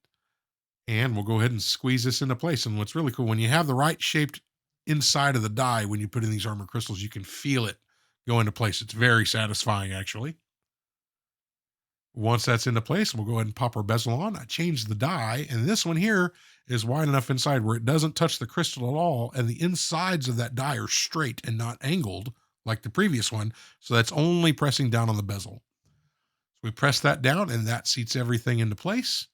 And we'll go ahead and squeeze this into place. And what's really cool, when you have the right shaped inside of the die, when you put in these armor crystals, you can feel it go into place. It's very satisfying, actually. Once that's into place, we'll go ahead and pop our bezel on. I changed the die, and this one here is wide enough inside where it doesn't touch the crystal at all, and the insides of that die are straight and not angled like the previous one, so that's only pressing down on the bezel. So we press that down, and that seats everything into place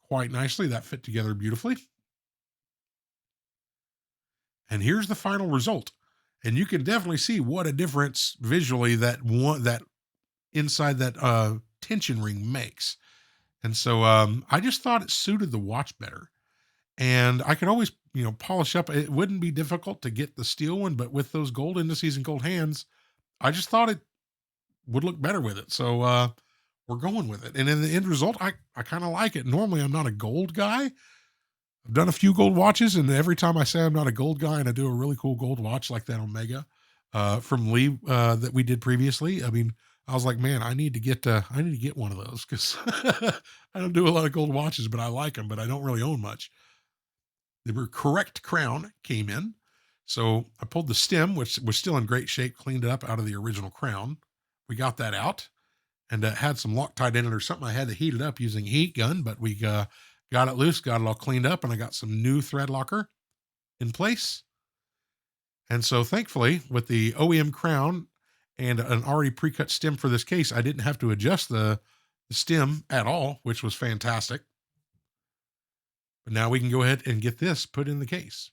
quite nicely. That fit together beautifully. And here's the final result. And you can definitely see what a difference visually that inside that tension ring makes. And so I just thought it suited the watch better. And I could always, polish up. It wouldn't be difficult to get the steel one, but with those gold indices and gold hands, I just thought it would look better with it. So we're going with it. And in the end result, I kind of like it. Normally, I'm not a gold guy. I've done a few gold watches, and every time I say I'm not a gold guy and I do a really cool gold watch like that Omega from Lee that we did previously, I was like, man, I need to get one of those because I don't do a lot of gold watches, but I like them, but I don't really own much. The correct crown came in. So I pulled the stem, which was still in great shape, cleaned it up out of the original crown. We got that out and had some Loctite in it or something. I had to heat it up using a heat gun, but we got it loose, got it all cleaned up, and I got some new thread locker in place. And so thankfully, with the OEM crown and an already pre-cut stem for this case, I didn't have to adjust the stem at all, which was fantastic. But now we can go ahead and get this put in the case.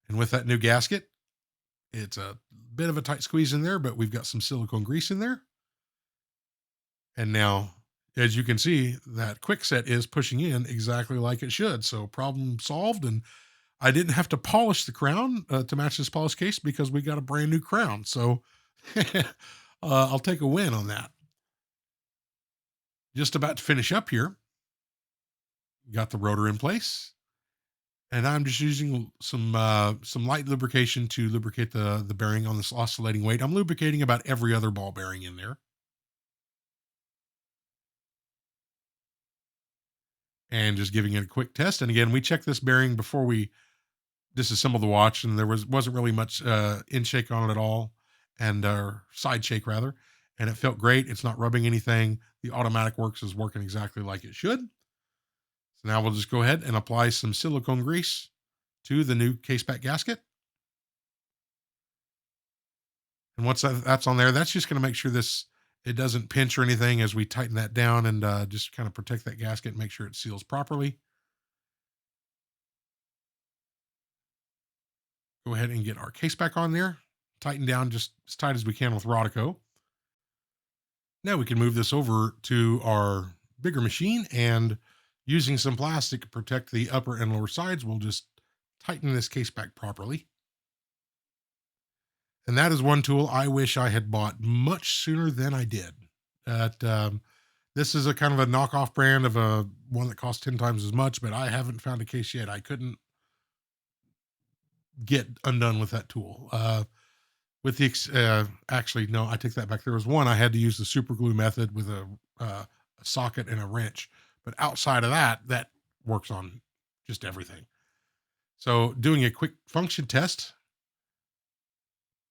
And with that new gasket, it's a bit of a tight squeeze in there, but we've got some silicone grease in there. And now, as you can see, that quick set is pushing in exactly like it should. So problem solved. And I didn't have to polish the crown to match this polished case because we got a brand new crown. So I'll take a win on that. Just about to finish up here. Got the rotor in place. And I'm just using some light lubrication to lubricate the bearing on this oscillating weight. I'm lubricating about every other ball bearing in there. And just giving it a quick test. And again, we checked this bearing before we disassembled the watch, and there wasn't really much in shake on it at all, and side shake rather. And it felt great. It's not rubbing anything. The automatic works is working exactly like it should. So now we'll just go ahead and apply some silicone grease to the new case back gasket. And once that's on there, that's just going to make sure it doesn't pinch or anything as we tighten that down and just kind of protect that gasket and make sure it seals properly. Go ahead and get our case back on there. Tighten down just as tight as we can with Rodico. Now we can move this over to our bigger machine, and using some plastic to protect the upper and lower sides, we'll just tighten this case back properly. And that is one tool I wish I had bought much sooner than I did. This is a kind of a knockoff brand of a one that costs 10 times as much, but I haven't found a case yet I couldn't get undone with that tool. Actually, no, I take that back. There was one I had to use the super glue method with a socket and a wrench, but outside of that, that works on just everything. So doing a quick function test,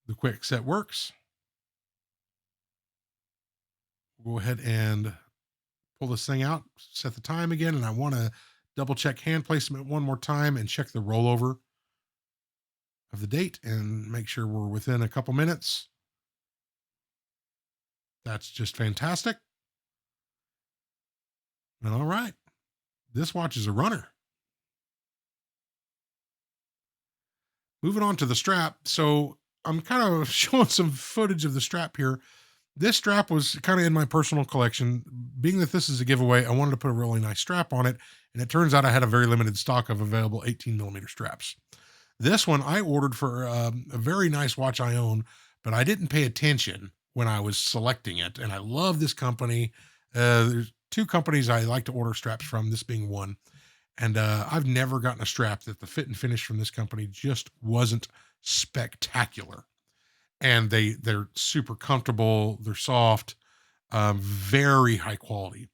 the quick set works. We'll go ahead and pull this thing out, set the time again, and I want to double check hand placement one more time and check the rollover of the date and make sure we're within a couple minutes. That's just fantastic. And all right, this watch is a runner. Moving on to the strap. So I'm kind of showing some footage of the strap here. This strap was kind of in my personal collection. Being that this is a giveaway, I wanted to put a really nice strap on it. And it turns out I had a very limited stock of available 18mm straps. This one I ordered for a very nice watch I own, but I didn't pay attention when I was selecting it. And I love this company. There's two companies I like to order straps from, this being one. And I've never gotten a strap that the fit and finish from this company just wasn't spectacular. And they're super comfortable. They're soft, very high quality.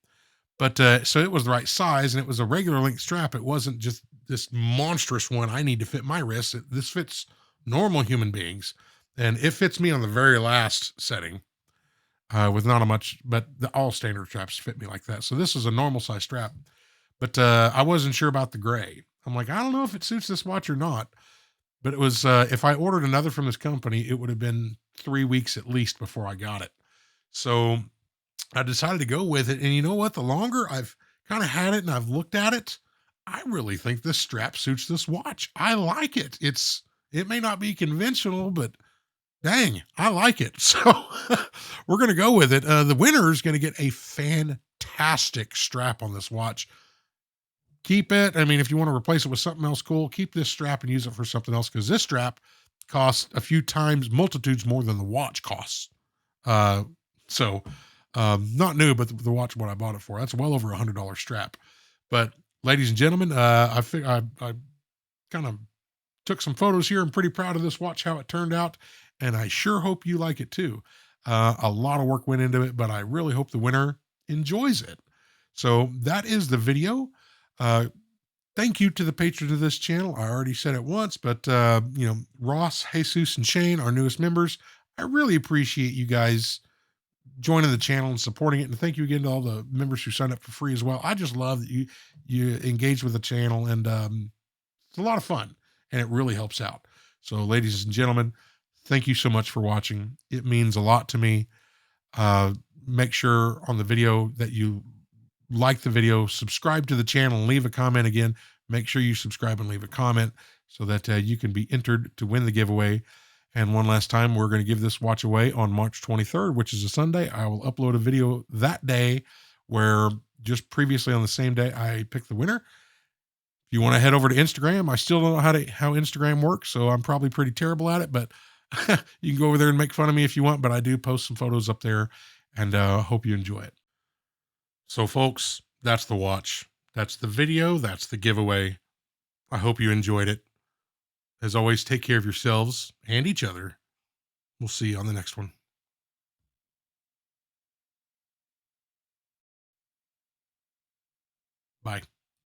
But so it was the right size, and it was a regular length strap. It wasn't just this monstrous one I need to fit my wrist. This fits normal human beings, and it fits me on the very last setting with not a much, but all standard straps fit me like that. So this is a normal size strap, but I wasn't sure about the gray. I'm like, I don't know if it suits this watch or not. But it was, if I ordered another from this company, it would have been 3 weeks at least before I got it. So I decided to go with it. And you know what? The longer I've kind of had it and I've looked at it, I really think this strap suits this watch. I like it. It may not be conventional, but dang, I like it. So we're going to go with it. The winner is going to get a fantastic strap on this watch. Keep it. I mean, if you want to replace it with something else cool, keep this strap and use it for something else, because this strap costs a few times, multitudes more than the watch costs. So not new, but the watch, what I bought it for, that's well over $100 strap. But ladies and gentlemen, I kind of took some photos here. I'm pretty proud of this watch, how it turned out, and I sure hope you like it too. A lot of work went into it, but I really hope the winner enjoys it. So that is the video. Thank you to the patrons of this channel. I already said it once, but Ross, Jesus, and Shane, our newest members, I really appreciate you guys joining the channel and supporting it. And thank you again to all the members who signed up for free as well. I just love that you engage with the channel, and it's a lot of fun, and it really helps out. So ladies and gentlemen, thank you so much for watching. It means a lot to me. Make sure on the video that you like the video, subscribe to the channel, and leave a comment. Again, make sure you subscribe and leave a comment so that you can be entered to win the giveaway. And one last time, we're going to give this watch away on March 23rd, which is a Sunday. I will upload a video that day where just previously on the same day, I picked the winner. If you want to head over to Instagram, I still don't know how Instagram works, so I'm probably pretty terrible at it, but you can go over there and make fun of me if you want, but I do post some photos up there, and hope you enjoy it. So folks, that's the watch. That's the video. That's the giveaway. I hope you enjoyed it. As always, take care of yourselves and each other. We'll see you on the next one. Bye.